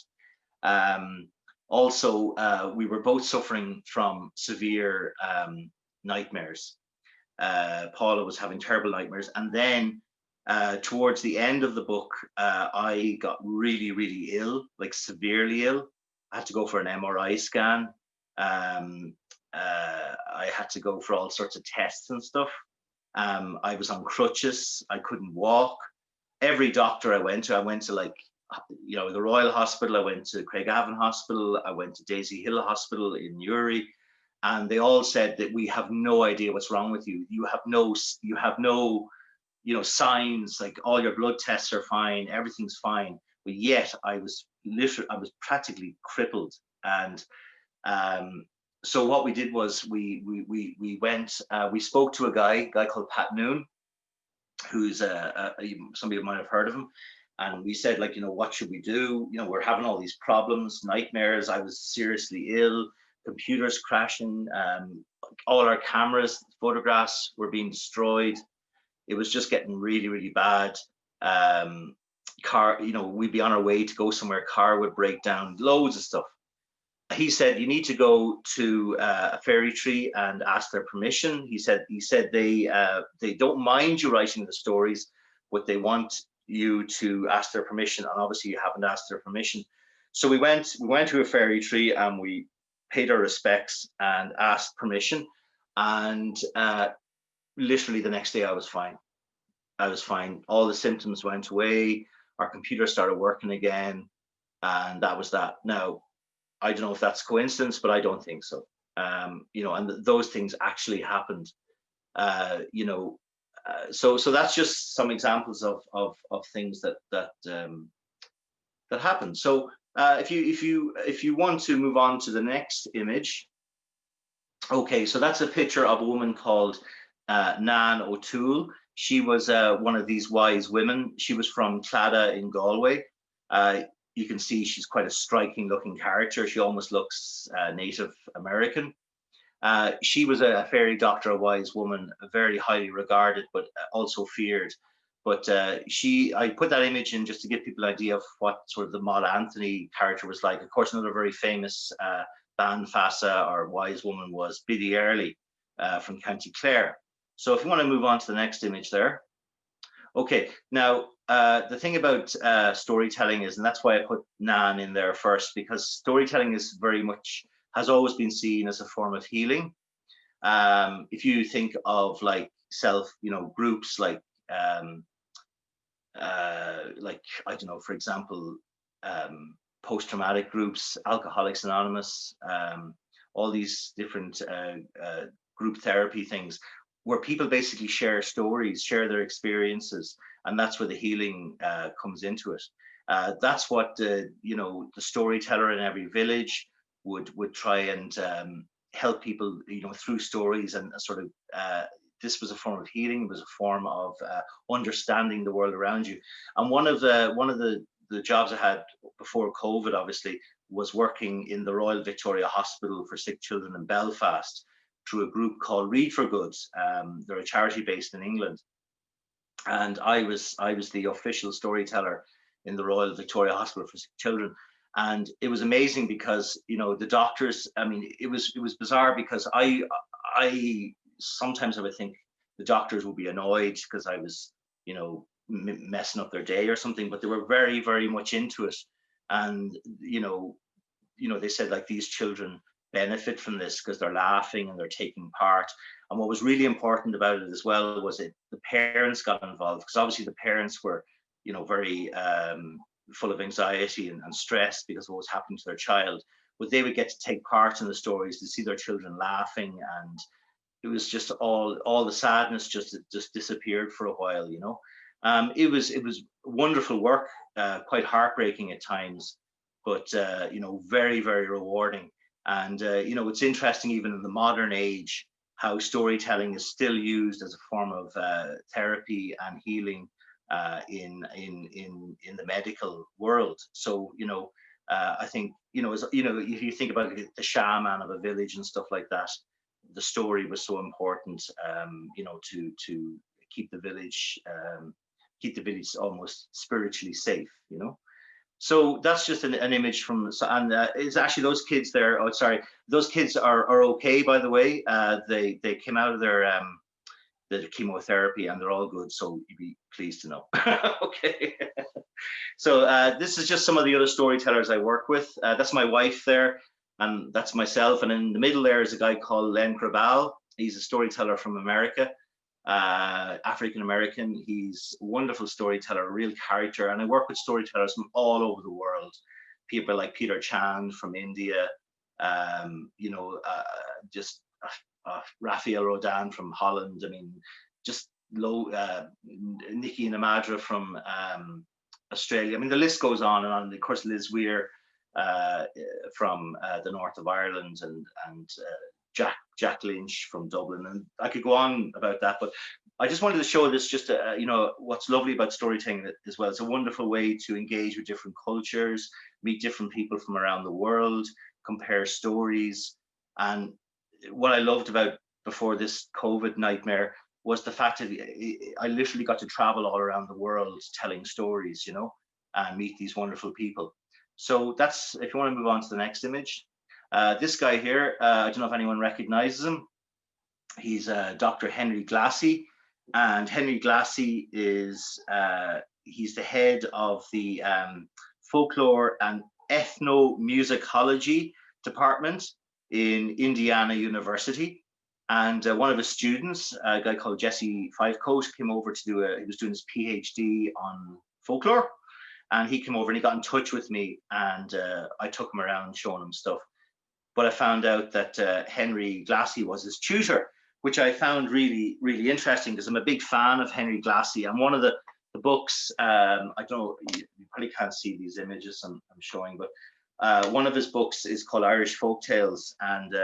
Also, we were both suffering from severe nightmares. Paula was having terrible nightmares. And then towards the end of the book, I got really, really ill, like severely ill. I had to go for an MRI scan. I had to go for all sorts of tests and stuff. I was on crutches. I couldn't walk. Every doctor I went to like, you know, the Royal Hospital, I went to Craigavon Hospital, I went to Daisy Hill Hospital in Newry, and they all said that we have no idea what's wrong with you. You have no, you know, signs, like all your blood tests are fine, everything's fine. But yet I was practically crippled. And so what we did was we went, we spoke to a guy called Pat Noon, who's somebody might have heard of him. And we said, like, you know, what should we do? You know, we're having all these problems, nightmares. I was seriously ill, computers crashing, all our cameras, photographs were being destroyed. It was just getting really, really bad. Car, you know, we'd be on our way to go somewhere, car would break down, loads of stuff. He said, you need to go to a fairy tree and ask their permission. He said they don't mind you writing the stories, but they want you to ask their permission, and obviously you haven't asked their permission. So we went to a fairy tree and we paid our respects and asked permission, and literally the next day I was fine. All the symptoms went away, our computer started working again, and that was that. Now, I don't know if that's coincidence, but I don't think so. You know, and those things actually happened. You know, so that's just some examples of things that happen. So if you want to move on to the next image, okay, so that's a picture of a woman called Nan O'Toole. She was one of these wise women. She was from Claddagh in Galway. You can see she's quite a striking looking character. She almost looks Native American. She was a fairy doctor, a wise woman, very highly regarded, but also feared. But I put that image in just to give people an idea of what sort of the Maud Anthony character was like. Of course, another very famous Banfassa or wise woman was Biddy Early from County Clare. So if you want to move on to the next image there. Okay, now the thing about storytelling is, and that's why I put Nan in there first, because storytelling is very much, has always been seen as a form of healing. If you think of like you know, groups like I don't know, for example, post-traumatic groups, Alcoholics Anonymous, all these different group therapy things, where people basically share stories, share their experiences, and that's where the healing comes into it. That's what you know, the storyteller in every village would try and help people, you know, through stories, and sort of this was a form of healing. It was a form of understanding the world around you. And one of the jobs I had before COVID, obviously, was working in the Royal Victoria Hospital for Sick Children in Belfast through a group called Read for Good. They're a charity based in England, and I was the official storyteller in the Royal Victoria Hospital for Sick Children. And it was amazing because, you know, the doctors, I mean, it was bizarre because I sometimes I would think the doctors would be annoyed because I was, you know, messing up their day or something, but they were very, very much into it. And they said like these children benefit from this because they're laughing and they're taking part. And what was really important about it as well was the parents got involved, because obviously the parents were, very full of anxiety and stress because of what was happening to their child. But they would get to take part in the stories, to see their children laughing, and it was just all the sadness just disappeared for a while. It was wonderful work, quite heartbreaking at times, but very, very rewarding. And it's interesting, even in the modern age, how storytelling is still used as a form of therapy and healing in the medical world. So I think if you think about the shaman of a village and stuff like that, the story was so important, to keep the village almost spiritually safe. So that's just an image from, and it's actually those kids there. Oh, sorry, those kids are okay, by the way. They came out of their chemotherapy and they're all good. So you'd be pleased to know. Okay. So this is just some of the other storytellers I work with. That's my wife there, and that's myself. And in the middle there is a guy called Len Krabal. He's a storyteller from America. African American. He's a wonderful storyteller, a real character. And I work with storytellers from all over the world. People like Peter Chand from India, just Raphael Rodin from Holland. I mean, just Nikki Namadra from Australia. I mean, the list goes on and on. And of course, Liz Weir from the north of Ireland, and Jack Lynch from Dublin, and I could go on about that, but I just wanted to show this just what's lovely about storytelling as well. It's a wonderful way to engage with different cultures, meet different people from around the world, compare stories. And what I loved about before this COVID nightmare was the fact that I literally got to travel all around the world telling stories, and meet these wonderful people. So that's, if you want to move on to the next image. This guy here, I don't know if anyone recognizes him. He's Dr. Henry Glassy, and Henry Glassy is he's the head of the folklore and ethnomusicology department in Indiana University. And one of his students, a guy called Jesse Fivecoat, came over to he was doing his PhD on folklore, and he came over and he got in touch with me, and I took him around showing him stuff. But I found out that Henry Glassy was his tutor, which I found really, really interesting, because I'm a big fan of Henry Glassy. And one of the books, I don't know, you probably can't see these images I'm showing, but one of his books is called Irish Folktales, and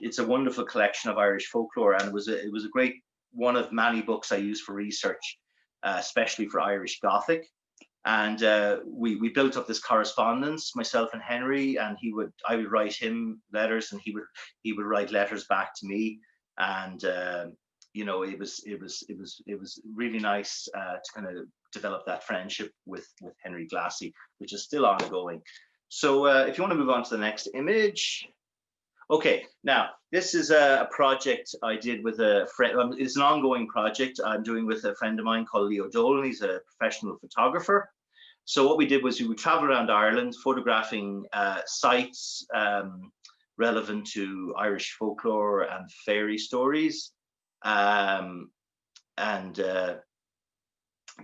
it's a wonderful collection of Irish folklore. And it was a great one of many books I used for research, especially for Irish Gothic. And we built up this correspondence, myself and Henry, and I would write him letters, and he would write letters back to me. And it was really nice to kind of develop that friendship with Henry Glassy, which is still ongoing. So if you want to move on to the next image. Okay, now this is a project I did with a friend. It's an ongoing project I'm doing with a friend of mine called Leo Dolan. He's a professional photographer. So what we did was we would travel around Ireland photographing sites relevant to Irish folklore and fairy stories.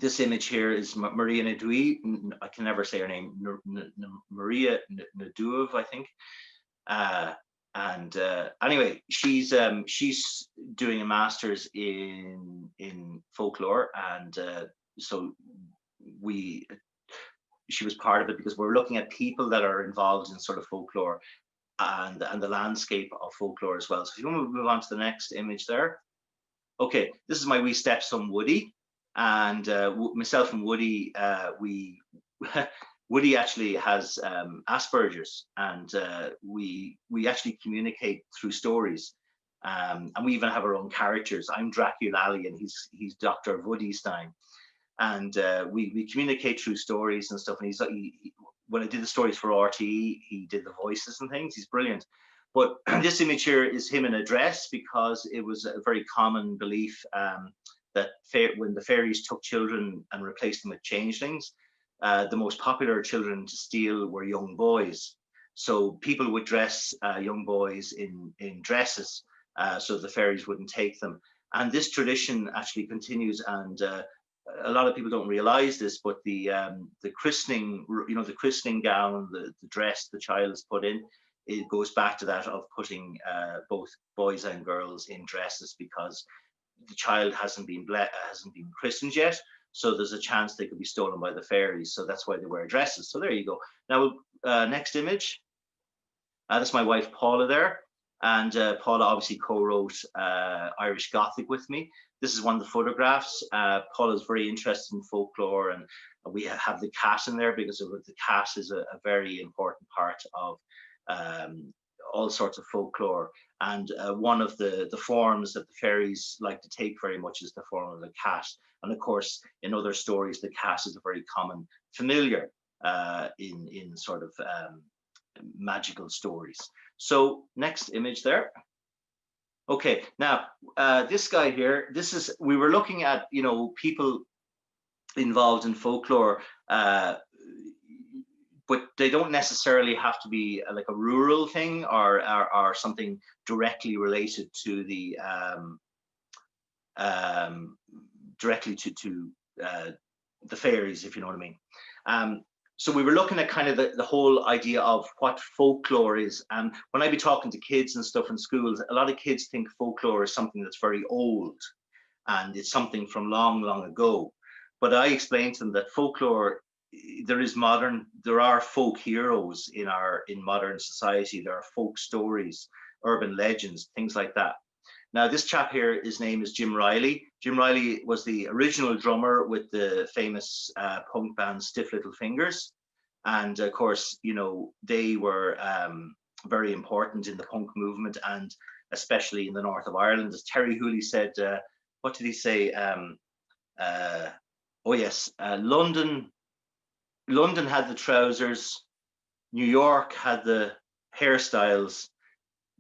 This image here is Maria Nadui. I can never say her name. Maria Naduov, I think. Anyway, she's doing a master's in folklore, and so she was part of it, because we're looking at people that are involved in sort of folklore and the landscape of folklore as well. So if you want to move on to the next image there. Okay, this is my wee stepson Woody, and myself and Woody, Woody actually has Asperger's, and we actually communicate through stories, and we even have our own characters. I'm Dracula Lally, and he's Dr. Woodystine, and we communicate through stories and stuff. And when I did the stories for RTE, he did the voices and things. He's brilliant. But this image here is him in a dress, because it was a very common belief that when the fairies took children and replaced them with changelings, the most popular children to steal were young boys. So people would dress young boys in dresses, so the fairies wouldn't take them. And this tradition actually continues, and a lot of people don't realize this, but the christening, the christening gown, the dress the child is put in, it goes back to that of putting both boys and girls in dresses, because the child hasn't been christened yet. So there's a chance they could be stolen by the fairies. So that's why they wear dresses. So there you go. Now, next image. That's my wife, Paula, there. And Paula obviously co-wrote Irish Gothic with me. This is one of the photographs. Paula's very interested in folklore, and we have the cat in there because the cat is a very important part of all sorts of folklore. And one of the forms that the fairies like to take very much is the form of the cat. And of course, in other stories, the cat is a very common familiar in sort of magical stories. So next image there. Okay, now this guy here, we were looking at, people involved in folklore, but they don't necessarily have to be like a rural thing or something directly related to the the fairies, if you know what I mean. So we were looking at kind of the whole idea of what folklore is. And when I be talking to kids and stuff in schools, a lot of kids think folklore is something that's very old and it's something from long, long ago. But I explained to them that folklore, there are folk heroes in modern society. There are folk stories, urban legends, things like that. Now, this chap here, his name is Jim Riley. Jim Riley was the original drummer with the famous punk band Stiff Little Fingers. And of course, they were very important in the punk movement, and especially in the north of Ireland. As Terry Hooley said, what did he say? Oh yes, London had the trousers, New York had the hairstyles,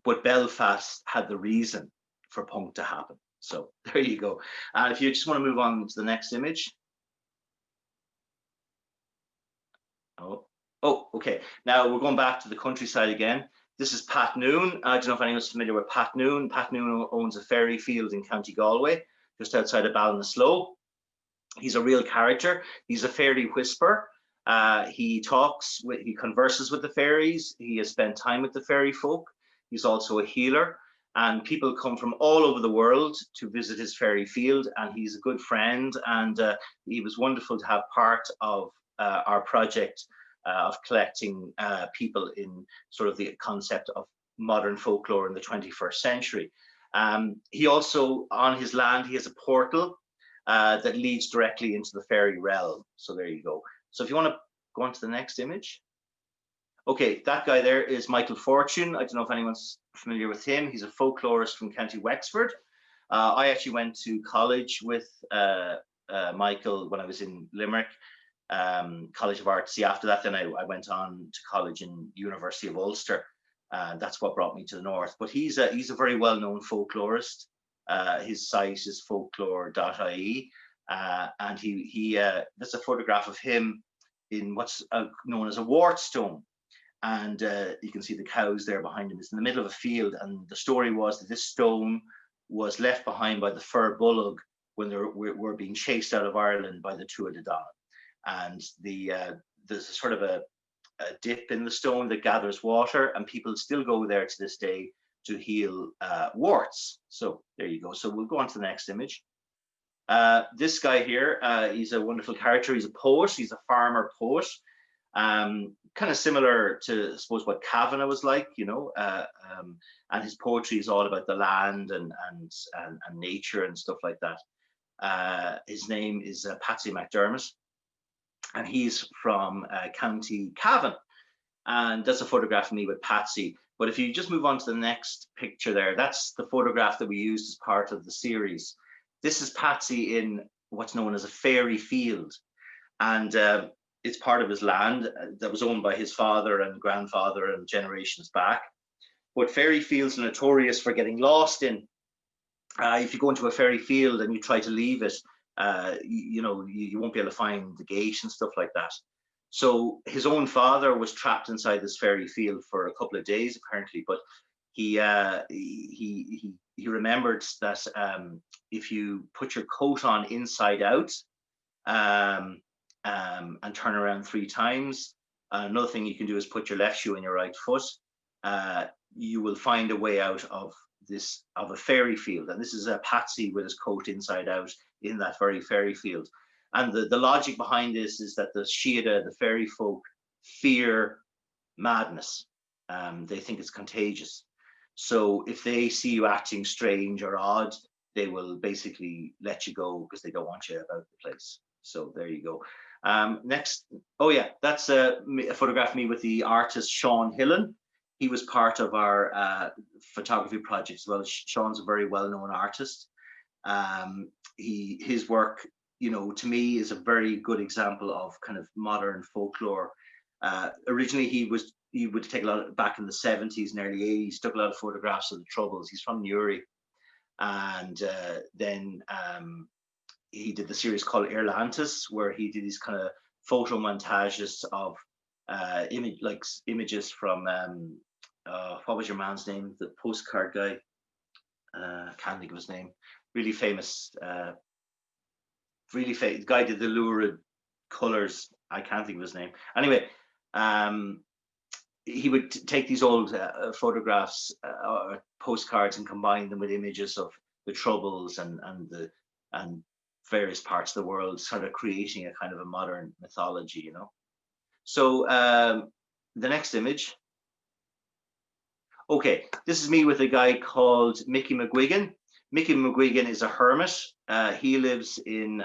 but Belfast had the reason for punk to happen. So there you go. And if you just want to move on to the next image. Oh, okay. Now we're going back to the countryside again. This is Pat Noon. I don't know if anyone's familiar with Pat Noon. Pat Noon owns a fairy field in County Galway, just outside of Ballinasloe. He's a real character. He's a fairy whisperer. He converses with the fairies. He has spent time with the fairy folk. He's also a healer. And people come from all over the world to visit his fairy field, and he's a good friend. And he was wonderful to have part of our project of collecting people in sort of the concept of modern folklore in the 21st century. He also, on his land, he has a portal that leads directly into the fairy realm. So there you go. So if you want to go on to the next image. Okay, that guy there is Michael Fortune. I don't know if anyone's familiar with him. He's a folklorist from County Wexford. I actually went to college with Michael when I was in Limerick, College of Arts. See, after that, then I went on to college in University of Ulster. That's what brought me to the north. But he's a very well-known folklorist. His site is folklore.ie, and there's a photograph of him in what's known as a wart-stone. And you can see the cows there behind him. It's in the middle of a field, and the story was that this stone was left behind by the Fir Bullock when they were being chased out of Ireland by the Tuatha De Danann. And there's sort of a dip in the stone that gathers water, and people still go there to this day to heal warts. So there you go. So we'll go on to the next image. This guy here, he's a wonderful character. He's a poet. He's a farmer poet. Kind of similar to, I suppose, what Kavanagh was like, and his poetry is all about the land and nature and stuff like that. His name is Patsy Mcdermott, and he's from County Cavan. And that's a photograph of me with Patsy. But if you just move on to the next picture there, that's the photograph that we used as part of the series. This is Patsy in what's known as a fairy field. And it's part of his land that was owned by his father and grandfather and generations back. But fairy fields are notorious for getting lost in. If you go into a fairy field and you try to leave it, you won't be able to find the gate and stuff like that. So his own father was trapped inside this fairy field for a couple of days, apparently, but he remembered that if you put your coat on inside out and turn around 3 times, another thing you can do is put your left shoe in your right foot. You will find a way out of a fairy field, and this is a Patsy with his coat inside out in that very fairy field. And the logic behind this is that the sídhe, the fairy folk, fear madness. They think it's contagious. So if they see you acting strange or odd, they will basically let you go because they don't want you about the place. So there you go. Next, oh yeah, that's a photograph of me with the artist Sean Hillen. He was part of our photography project as well. Sean's a very well-known artist. His work, to me, is a very good example of kind of modern folklore. Originally, he would take a lot back in the 70s and early 80s, took a lot of photographs of the Troubles. He's from Newry. And then he did the series called Irlantis, where he did these kind of photo montages of images from what was your man's name? The postcard guy. Can't think of his name. Really famous. The guy did the lurid colors. I can't think of his name. Anyway, he would take these old photographs or postcards and combine them with images of the Troubles and various parts of the world, sort of creating a kind of a modern mythology, So the next image. Okay, this is me with a guy called Mickey McGuigan. Mickey McGuigan is a hermit. He lives in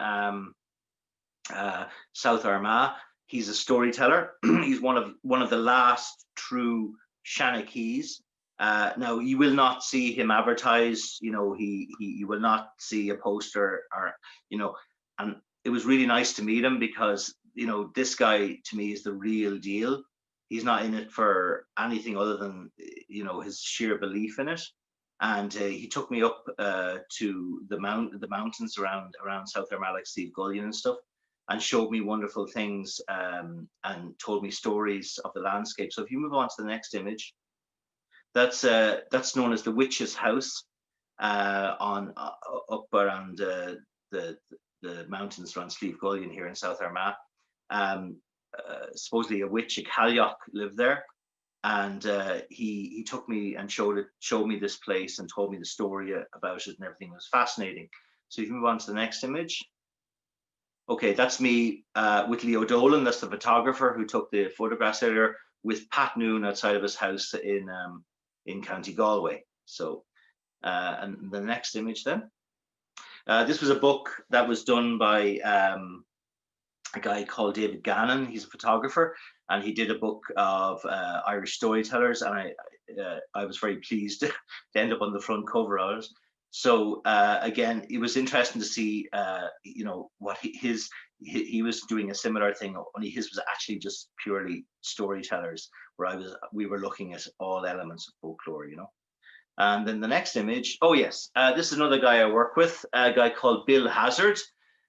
South Armagh. He's a storyteller. He's one of the last true Shanakees. Now you will not see him advertised. You will not see a poster or And it was really nice to meet him because this guy to me is the real deal. He's not in it for anything other than his sheer belief in it. And he took me up to the mountains around South Armagh, like Steve Gullion and stuff, and showed me wonderful things and told me stories of the landscape. So if you move on to the next image, that's known as the Witch's House up around the mountains around Steve Gullion here in South Armagh. Supposedly a witch, a Cailleach, lived there, and he took me and showed me this place and told me the story about it and everything. It was fascinating. So you can move on to the next image. Okay, that's me with Leo Dolan. That's the photographer who took the photographs earlier, with Pat Noon outside of his house in County Galway. So and the next image then. This was a book that was done by a guy called David Gannon. He's a photographer, and he did a book of Irish storytellers, and I was very pleased to end up on the front cover of it. So again, it was interesting to see, what he was doing a similar thing. Only his was actually just purely storytellers, where we were looking at all elements of folklore, And then the next image. Oh yes, this is another guy I work with, a guy called Bill Hazard.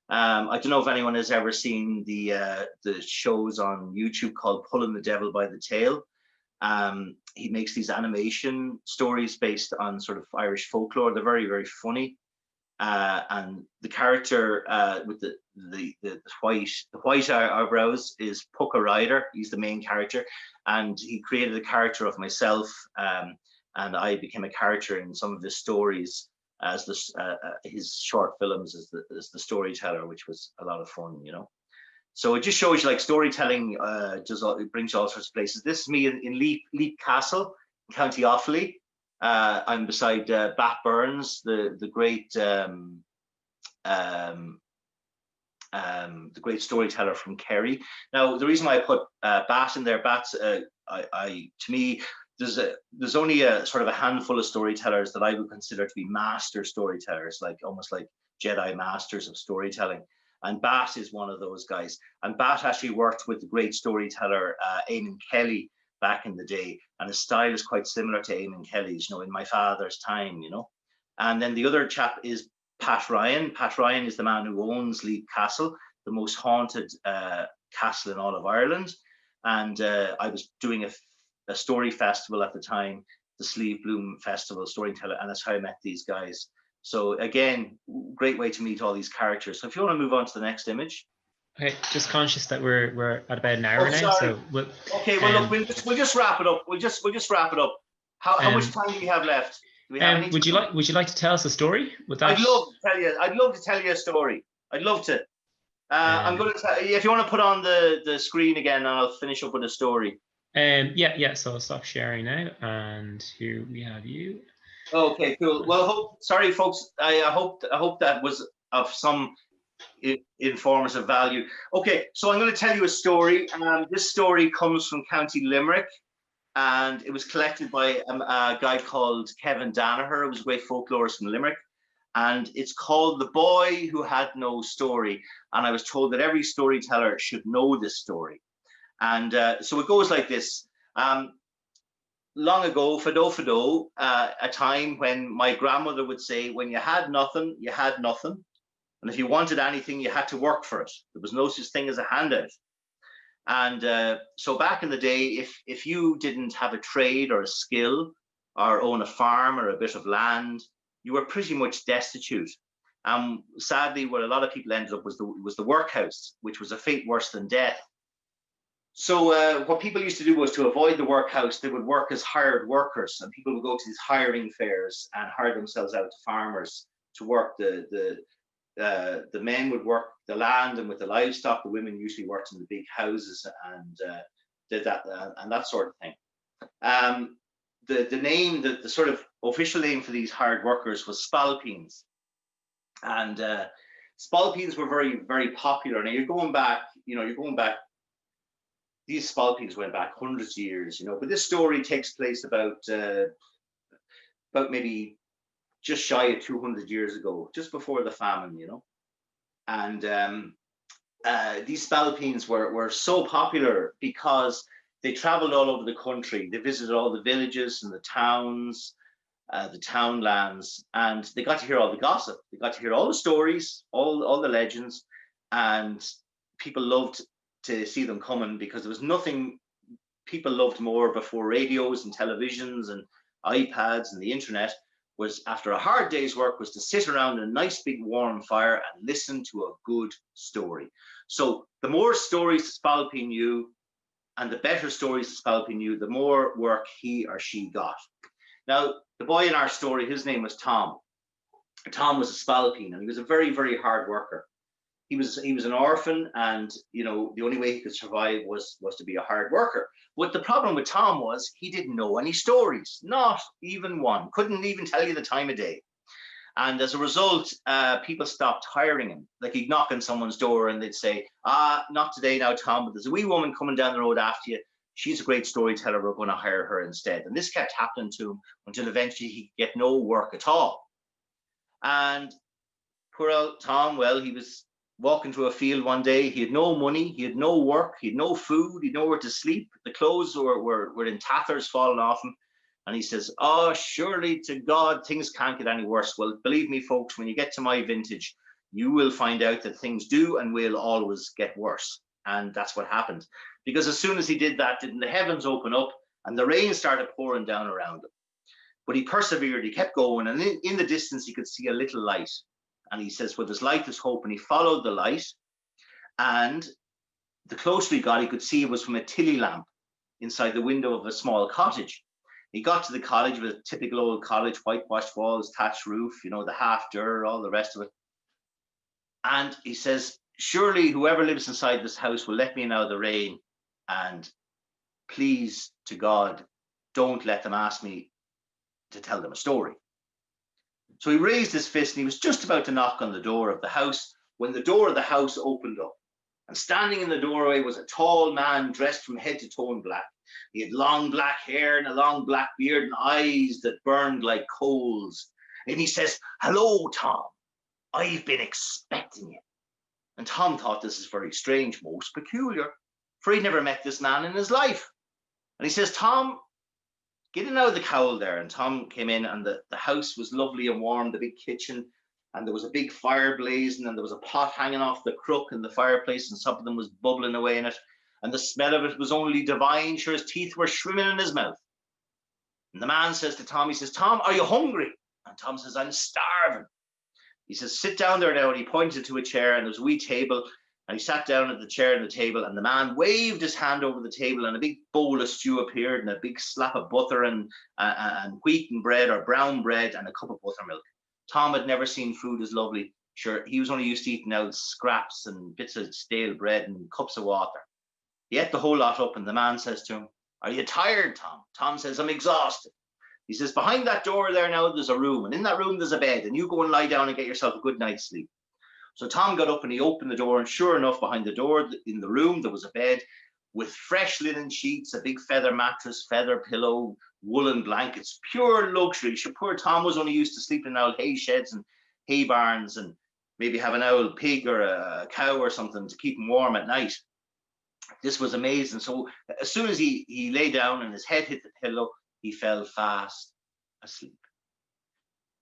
I don't know if anyone has ever seen the shows on YouTube called Pulling the Devil by the Tail. He makes these animation stories based on sort of Irish folklore. They're very, very funny. And the character with the white eyebrows is Pooka Rider. He's the main character, and he created a character of myself, and I became a character in some of his stories as his short films as the storyteller, which was a lot of fun, So it just shows you, like, storytelling it brings you all sorts of places. This is me in Leap Castle, County Offaly. I'm beside Bat Burns, the great storyteller from Kerry. Now, the reason why I put Bat in there, Bat's to me, there's only a sort of a handful of storytellers that I would consider to be master storytellers, like almost like Jedi masters of storytelling. And Bat is one of those guys. And Bat actually worked with the great storyteller Eamon Kelly back in the day, and his style is quite similar to Eamon Kelly's, in my father's time, And then the other chap is Pat Ryan. Pat Ryan is the man who owns Leap Castle, the most haunted castle in all of Ireland. And I was doing a story festival at the time, the Sleeve Bloom Festival, Storyteller, and that's how I met these guys. So again, great way to meet all these characters. So if you want to move on to the next image.
Okay, just conscious that we're at about an hour now.
Sorry.
So
okay, well look, we'll just wrap it up. We'll just wrap it up. How much time do we have left? Do we have any
would you like to tell us a story?
I'd love to tell you a story. I'd love to. I'm going to tell you, if you want to put on the screen again, and I'll finish up with a story.
Yeah. So I'll stop sharing now, and here we have you.
Okay, cool. Well, sorry, folks. I hope that was of some informative value. Okay, so I'm going to tell you a story. This story comes from County Limerick, and it was collected by a guy called Kevin Danaher. It was a great folklorist from Limerick, and it's called The Boy Who Had No Story. And I was told that every storyteller should know this story. And so it goes like this. Long ago, Fado, a time when my grandmother would say, when you had nothing, you had nothing. And if you wanted anything, you had to work for it. There was no such thing as a handout. And so back in the day, if you didn't have a trade or a skill or own a farm or a bit of land, you were pretty much destitute. Sadly, where a lot of people ended up was the workhouse, which was a fate worse than death. So what people used to do was, to avoid the workhouse, they would work as hired workers, and people would go to these hiring fairs and hire themselves out to farmers to work. The men would work the land and with the livestock. The women usually worked in the big houses and did that and that sort of thing. The sort of official name for these hired workers was spalpeens, and spalpeens were very, very popular. Now you're going back. These spalpeens went back hundreds of years, but this story takes place about maybe just shy of 200 years ago, just before the famine, And these spalpeens were so popular because they traveled all over the country. They visited all the villages and the towns, the townlands, and they got to hear all the gossip. They got to hear all the stories, all the legends, and people loved to see them coming, because there was nothing people loved more before radios and televisions and iPads and the internet, was, after a hard day's work, was to sit around a nice big warm fire and listen to a good story. So the more stories the spalpeen knew, and the better stories the spalpeen knew, the more work he or she got. Now, the boy in our story, his name was Tom. Tom was a spalpeen, and he was a very, very hard worker. He was an orphan, and the only way he could survive was to be a hard worker. But the problem with Tom was he didn't know any stories, not even one. Couldn't even tell you the time of day. And as a result, people stopped hiring him. Like, he'd knock on someone's door and they'd say, not today now, Tom, but there's a wee woman coming down the road after you. She's a great storyteller. We're going to hire her instead. And this kept happening to him until eventually he could get no work at all. And poor old Tom, well, he was walking through a field one day. He had no money, he had no work, he had no food, he had nowhere to sleep. The clothes were in tatters, falling off him. And he says, oh, surely to God, things can't get any worse. Well, believe me, folks, when you get to my vintage, you will find out that things do and will always get worse. And that's what happened. Because as soon as he did that, didn't the heavens open up and the rain started pouring down around him. But he persevered, he kept going, and in the distance he could see a little light. And he says, well, there's light, there's hope. And he followed the light. And the closer he got, he could see it was from a tilly lamp inside the window of a small cottage. He got to the cottage, with a typical old cottage, whitewashed walls, thatched roof, the half dirt, all the rest of it. And he says, surely whoever lives inside this house will let me in out of the rain. And please, to God, don't let them ask me to tell them a story. So he raised his fist and he was just about to knock on the door of the house when the door of the house opened up. And standing in the doorway was a tall man dressed from head to toe in black. He had long black hair and a long black beard and eyes that burned like coals. And he says, hello, Tom. I've been expecting you. And Tom thought, this is very strange, most peculiar, for he'd never met this man in his life. And he says, Tom, get in out of the cowl there. And Tom came in, and the house was lovely and warm, the big kitchen. and there was a big fire blazing, and there was a pot hanging off the crook in the fireplace, and something was bubbling away in it, and the smell of it was only divine. Sure, his teeth were swimming in his mouth. And the man says to Tom, he says, "Tom, are you hungry?" And Tom says, "I'm starving." He says, "Sit down there now," and he pointed to a chair, and there was a wee table, and he sat down at the chair and the table, and the man waved his hand over the table, and a big bowl of stew appeared, and a big slap of butter, and wheaten bread or brown bread, and a cup of buttermilk. Tom had never seen food as lovely. Sure, he was only used to eating out scraps and bits of stale bread and cups of water. He ate the whole lot up, and the man says to him, "Are you tired, Tom?" Tom says, "I'm exhausted." He says, "Behind that door there now, there's a room, and in that room there's a bed, and you go and lie down and get yourself a good night's sleep." So Tom got up and he opened the door, and sure enough, behind the door in the room, there was a bed with fresh linen sheets, a big feather mattress, feather pillow, woolen blankets, pure luxury. Sure, poor Tom was only used to sleeping in old hay sheds and hay barns, and maybe have an old pig or a cow or something to keep him warm at night. This was amazing. So as soon as he lay down and his head hit the pillow, he fell fast asleep.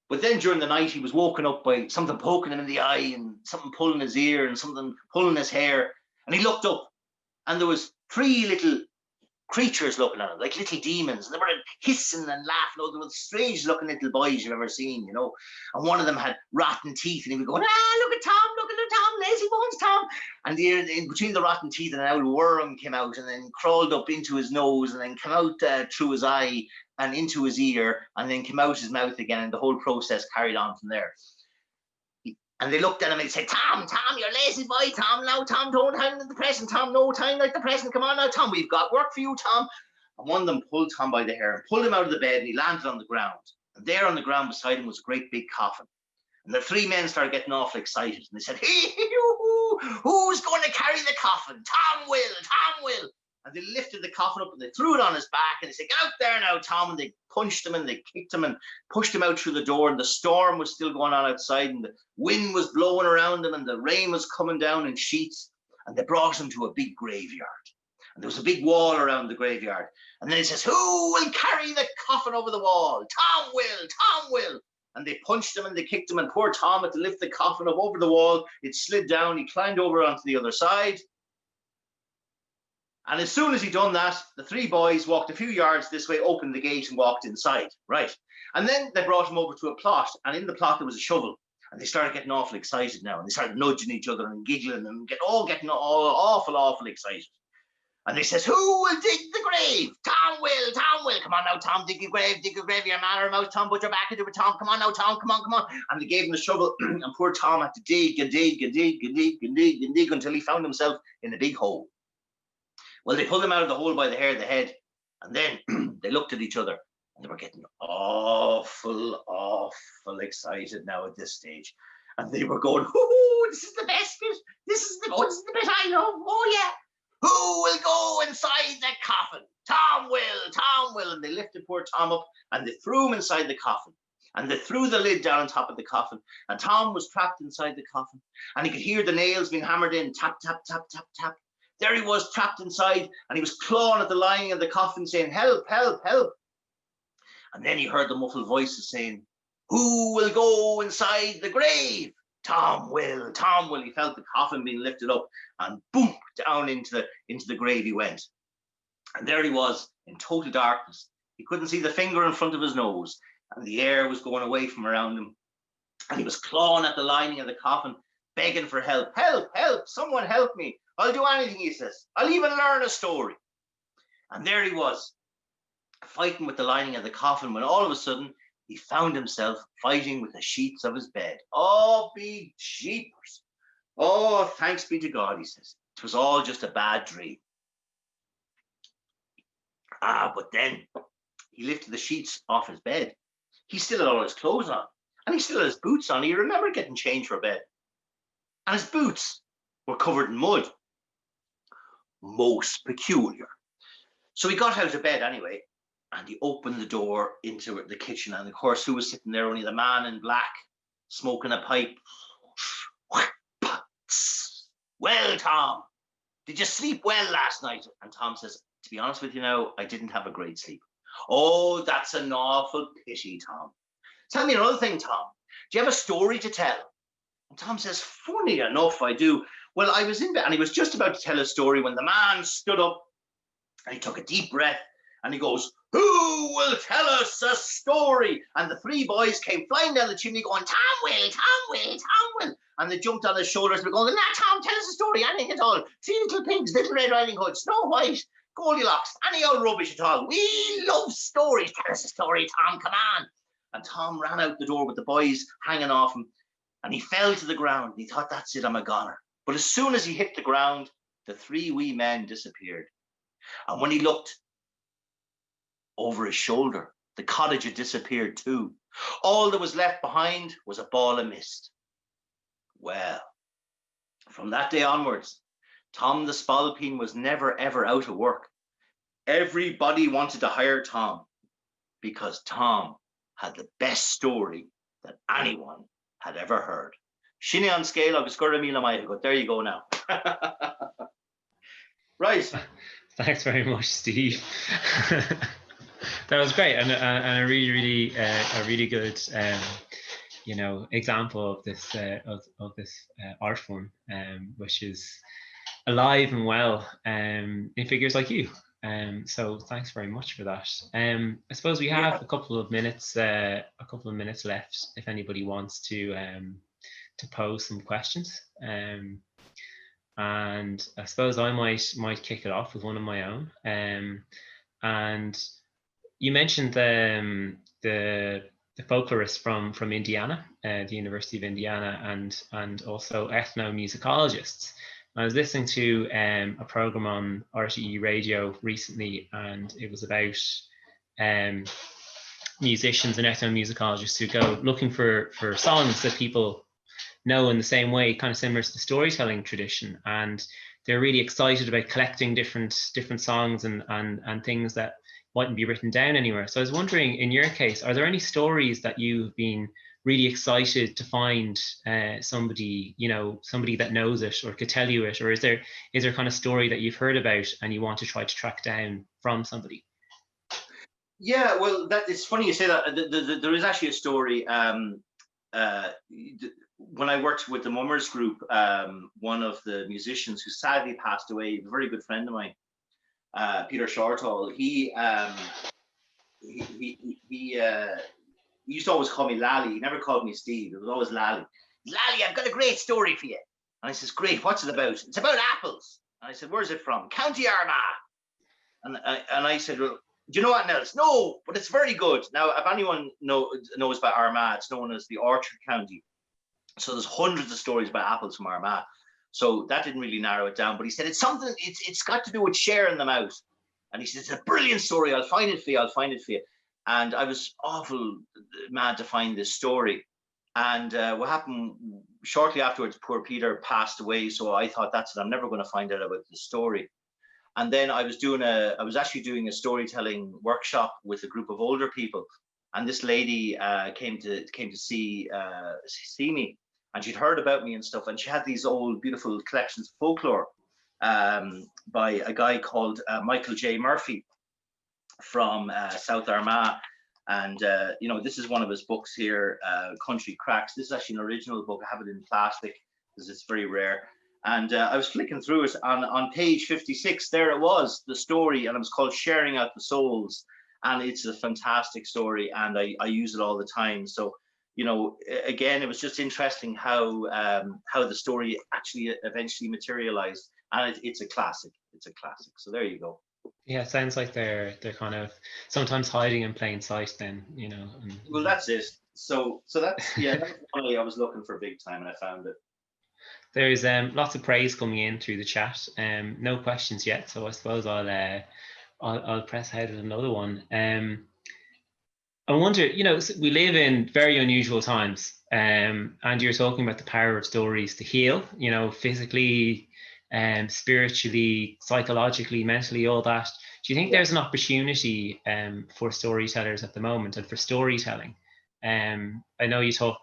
But then during the night, he was woken up by something poking him in the eye, and something pulling his ear, and something pulling his hair. And he looked up, and there was 3 little creatures looking at him, like little demons. And they were hissing and laughing. Oh, they were the strange looking little boys you've ever seen, you know. And one of them had rotten teeth, and he was going, "Ah, look at Tom, look at Tom, lazy bones, Tom." And in between the rotten teeth, an old worm came out, and then crawled up into his nose, and then came out through his eye and into his ear, and then came out his mouth again, and the whole process carried on from there. And they looked at him and they said, "Tom, you're a lazy boy, Tom. Now, Tom, don't time like the present, Tom. No time like the present. Come on now, Tom. We've got work for you, Tom." And one of them pulled Tom by the hair and pulled him out of the bed, and he landed on the ground. And there on the ground beside him was a great big coffin. And the 3 men started getting awful excited. And they said, "Hey, who's going to carry the coffin? Tom will, Tom will." And they lifted the coffin up and they threw it on his back, and they said, "Get out there now, Tom." And they punched him and they kicked him and pushed him out through the door, and the storm was still going on outside, and the wind was blowing around him, and the rain was coming down in sheets. And they brought him to a big graveyard, and there was a big wall around the graveyard. And then he says, "Who will carry the coffin over the wall? Tom will, Tom will." And they punched him and they kicked him, and poor Tom had to lift the coffin up over the wall. It slid down. He climbed over onto the other side. And as soon as he'd done that, the 3 boys walked a few yards this way, opened the gate, and walked inside. Right. And then they brought him over to a plot, and in the plot there was a shovel. And they started getting awful excited now, and they started nudging each other and giggling and getting awful excited. And they says, "Who will dig the grave? Tom will, Tom will. Come on now, Tom, dig your grave, your man or mouse, Tom, put your back into it, Tom. Come on now, Tom, come on. And they gave him the shovel, and poor Tom had to dig and dig and dig and dig and dig and dig until he found himself in a big hole. Well, they pulled him out of the hole by the hair of the head, and then they looked at each other, and they were getting awful excited now at this stage. And they were going, "Oh, this is the best bit. This is the bit I love. Oh, yeah. Who will go inside the coffin? Tom will." And they lifted poor Tom up, and they threw him inside the coffin. And they threw the lid down on top of the coffin, and Tom was trapped inside the coffin, and he could hear the nails being hammered in, tap, tap, tap, tap, tap. There he was, trapped inside, and he was clawing at the lining of the coffin, saying, "Help, help, help." And then he heard the muffled voices saying, "Who will go inside the grave? Tom will, Tom will." He felt the coffin being lifted up, and boom, down into the grave he went. And there he was in total darkness. He couldn't see the finger in front of his nose, and the air was going away from around him. And he was clawing at the lining of the coffin, begging for help. "Help, help, someone help me. I'll do anything," he says. "I'll even learn a story." And there he was, fighting with the lining of the coffin, when all of a sudden he found himself fighting with the sheets of his bed. "Oh, be jeepers. Oh, thanks be to God," he says. "It was all just a bad dream." But then he lifted the sheets off his bed. He still had all his clothes on, and he still had his boots on. He remembered getting changed for bed. And his boots were covered in mud. Most peculiar. So he got out of bed anyway, and he opened the door into the kitchen, and of course, who was sitting there? Only the man in black, smoking a pipe. "Well, Tom, did you sleep well last night?" And Tom says, "To be honest with you now, I didn't have a great sleep." "Oh, that's an awful pity, Tom. Tell me another thing, Tom. do you have a story to tell? And Tom says, funny enough, I do. Well, I was in bed and he was just about to tell a story when the man stood up and he took a deep breath and he goes, who will tell us a story? And the three boys came flying down the chimney going, Tom will, Tom will, Tom will. And they jumped on his shoulders and were going, nah, Tom, tell us a story, anything at all. Three Little Pigs, Little Red Riding Hood, Snow White, Goldilocks, any old rubbish at all. We love stories. Tell us a story, Tom, come on. And Tom ran out the door with the boys hanging off him and he fell to the ground. He thought, that's it, I'm a goner. But as soon as he hit the ground, the three wee men disappeared. And when he looked over his shoulder, the cottage had disappeared too. All that was left behind was a ball of mist. Well, from that day onwards, Tom the Spalpeen was never ever out of work. Everybody wanted to hire Tom because Tom had the best story that anyone had ever heard. Shinny on scale, agus gur míle maith, but there you go now. Right.
Thanks very much, Steve. That was great, and a really good example of this art form, which is alive and well in figures like you. So thanks very much for that. I suppose we have a couple of minutes left if anybody wants to pose some questions. And I suppose I might kick it off with one of my own. And you mentioned the folklorist from Indiana, the University of Indiana, and also ethnomusicologists. I was listening to a program on RTE radio recently, and it was about musicians and ethnomusicologists who go looking for songs that people know in the same way, kind of similar to the storytelling tradition, and they're really excited about collecting different songs and things that mightn't be written down anywhere. So I was wondering, in your case, are there any stories that you've been really excited to find somebody that knows it or could tell you it, or is there kind of story that you've heard about and you want to try to track down from somebody?
Yeah, well, it's funny you say that. There is actually a story. When I worked with the Mummers group, one of the musicians who sadly passed away, a very good friend of mine, Peter Shortall, he used to always call me Lally. He never called me Steve. It was always Lally. Lally, I've got a great story for you. And I says, great, what's it about? It's about apples. And I said, where's it from? County Armagh. And I said, well, do you know what, Nels? No, but it's very good. Now, if anyone knows about Armagh, it's known as the Orchard County. So there's hundreds of stories about apples from Armagh. So that didn't really narrow it down. But he said, it's got to do with sharing them out. And he said, it's a brilliant story. I'll find it for you. And I was awful mad to find this story. And what happened shortly afterwards, poor Peter passed away. So I thought, that's it, I'm never going to find out about this story. And then I was actually doing a storytelling workshop with a group of older people. And this lady came to see me, and she'd heard about me and stuff. And she had these old beautiful collections of folklore by a guy called Michael J. Murphy from South Armagh. And this is one of his books here, Country Cracks. This is actually an original book. I have it in plastic because it's very rare. And I was flicking through it on page 56. There it was, the story, and it was called Sharing Out the Souls. And it's a fantastic story, and I use it all the time. So, again, it was just interesting how the story actually eventually materialized, and it's a classic. It's a classic. So there you go.
Yeah, it sounds like they're kind of sometimes hiding in plain sight. Then
Well, that's it. So that's that's one I was looking for big time, and I found it.
There's lots of praise coming in through the chat. No questions yet, so I suppose I'll press ahead with another one. I wonder, we live in very unusual times, and you're talking about the power of stories to heal, physically, spiritually, psychologically, mentally, all that. Do you think there's an opportunity for storytellers at the moment and for storytelling? I know you talk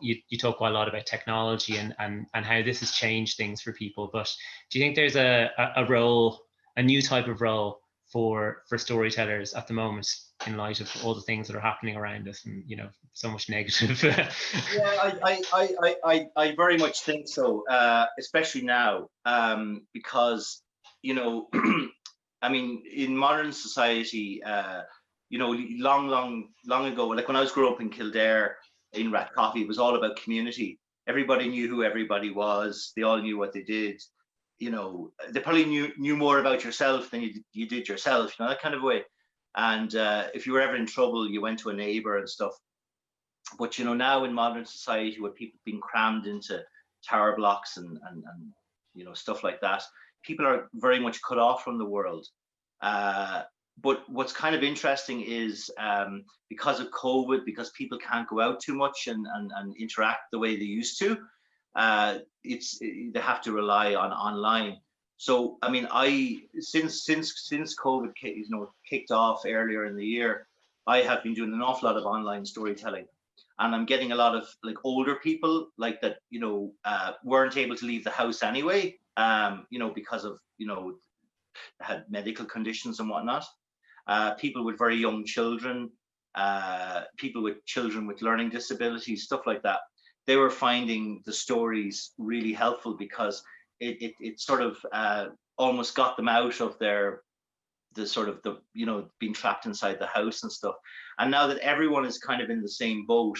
quite a lot about technology and how this has changed things for people, but do you think there's a role, a new type of role for storytellers at the moment, in light of all the things that are happening around us, and so much negative.
Yeah, I very much think so, especially now, because I mean, in modern society, long ago, like when I was growing up in Kildare, in Rathkati, it was all about community. Everybody knew who everybody was. They all knew what they did. They probably knew more about yourself than you did yourself. That kind of way. And if you were ever in trouble, you went to a neighbor and stuff. But now in modern society, where people being crammed into tower blocks and stuff like that, people are very much cut off from the world. But what's kind of interesting is because of COVID, because people can't go out too much and interact the way they used to, they have to rely on online. So I mean, since COVID kicked off earlier in the year, I have been doing an awful lot of online storytelling, and I'm getting a lot of like older people like that weren't able to leave the house anyway, because of had medical conditions and whatnot. People with very young children, people with children with learning disabilities, stuff like that. They were finding the stories really helpful because it sort of almost got them out of being trapped inside the house and stuff. And now that everyone is kind of in the same boat,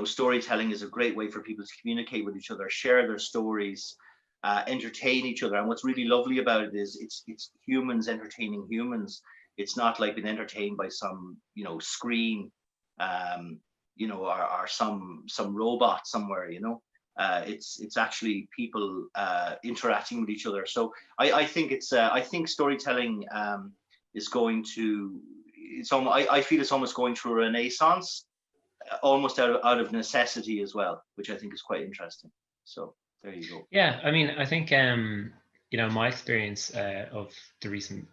storytelling is a great way for people to communicate with each other, share their stories, entertain each other. And what's really lovely about it is it's humans entertaining humans. It's not like being entertained by some screen, or some robot somewhere. It's actually people interacting with each other. So I think storytelling is going to. I feel it's almost going through a renaissance, almost out of necessity as well, which I think is quite interesting. So there you go.
Yeah, I mean, I think my experience of the recent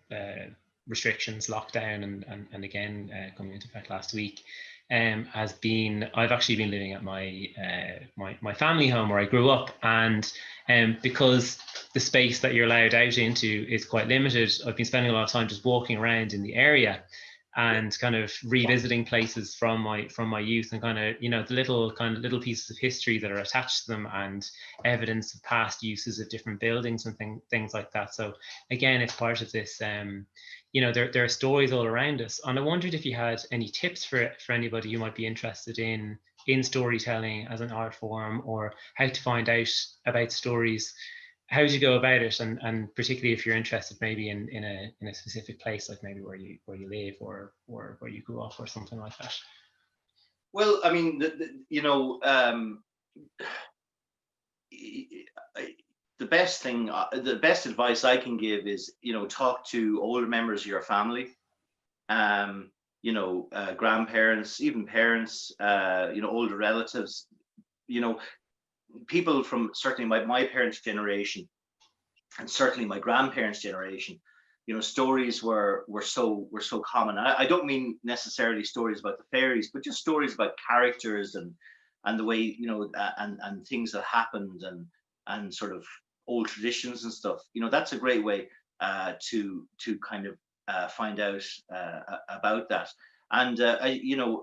restrictions, lockdown, and again coming into effect last week, has been, I've actually been living at my family home where I grew up, and because the space that you're allowed out into is quite limited, I've been spending a lot of time just walking around in the area and kind of revisiting places from my youth, and kind of the little pieces of history that are attached to them, and evidence of past uses of different buildings and things like that. So again, it's part of this. There are stories all around us, and I wondered if you had any tips for anybody who might be interested in storytelling as an art form, or how to find out about stories. How do you go about it, and particularly if you're interested maybe in a specific place, like maybe where you live, or where you grew up, or something like that?
Well, I mean, the best advice I can give is talk to older members of your family, grandparents, even parents, older relatives, people from certainly my parents' generation, and certainly my grandparents' generation. Stories were so common. I don't mean necessarily stories about the fairies, but just stories about characters and the way and things that happened, and sort of old traditions and stuff. That's a great way to kind of find out about that. And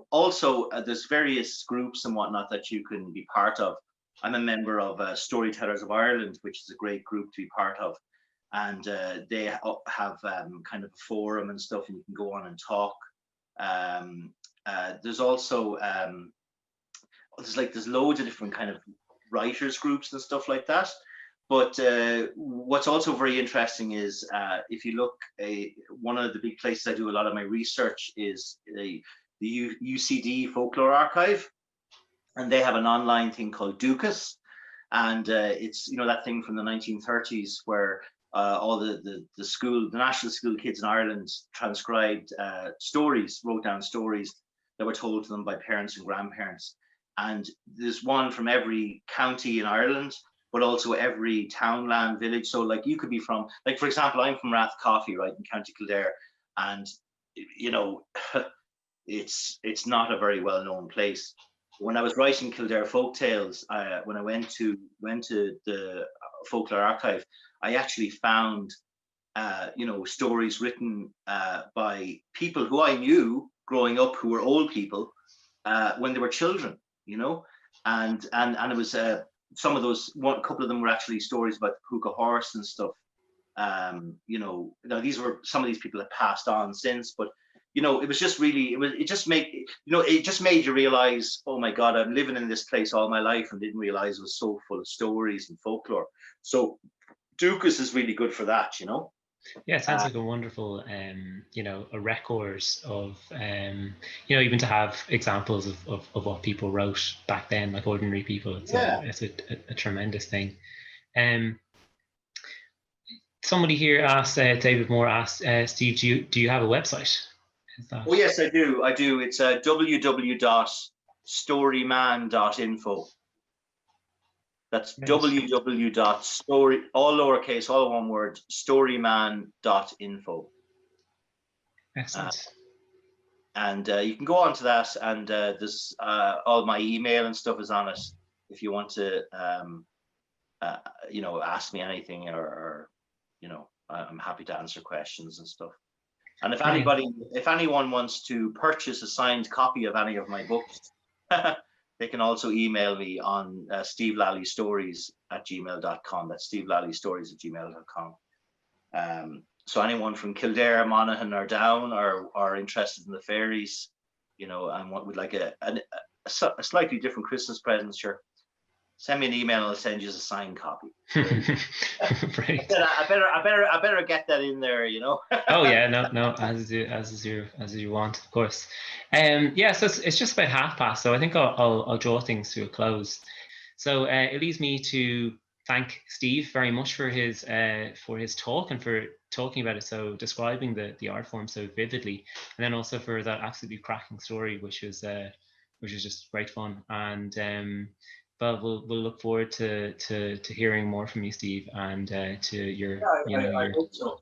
also there's various groups and whatnot that you can be part of. I'm a member of Storytellers of Ireland, which is a great group to be part of, and they have kind of a forum and stuff, and you can go on and talk. There's also there's loads of different kind of writers groups and stuff like that. But what's also very interesting is if you look, one of the big places I do a lot of my research is the Ucd Folklore Archive, and they have an online thing called pookas, and it's that thing from the 1930s where all the national school kids in Ireland transcribed stories, wrote down stories that were told to them by parents and grandparents. And there's one from every county in Ireland, but also every townland, village. So like you could be from, like, for example, I'm from Rathkati, right, in County Kildare, and it's not a very well-known place. When I was writing Kildare folktales, when I went to the Folklore Archive, I actually found stories written by people who I knew growing up, who were old people when they were children, and it was some of those, a couple of them were actually stories about the Pooka Horse and stuff. Now some of these people have passed on since, but it was just really, it just made you realize, oh my God, I'm living in this place all my life and didn't realize it was so full of stories and folklore. So Dukas is really good for that,
Yeah, it sounds like a wonderful, a record of, even to have examples of what people wrote back then, like ordinary people. It's a tremendous thing. Somebody here asked, David Moore asked, Steve, do you have a website?
Oh yes, I do. It's www.storyman.info. That's
Right.
www.story, all lowercase, all one word, storyman.info.
Excellent.
And you can go on to that, and there's all my email and stuff is on it. If you want to, ask me anything, or I'm happy to answer questions and stuff. And if anyone wants to purchase a signed copy of any of my books, they can also email me on stevellallystories@gmail.com. That's stevellallystories@gmail.com. So anyone from Kildare, Monaghan, or Down, are interested in the fairies, and would like a slightly different Christmas present, sure, send me an email and I'll send you a signed copy.
Right.
I better get that in there,
Oh yeah, no, as you want, of course. So it's just about past, so I think I'll draw things to a close. So it leaves me to thank Steve very much for his talk and for talking about it, so describing the art form so vividly, and then also for that absolutely cracking story, which was just great fun. And but we'll look forward to hearing more from you, Steve, and to your
I hope so.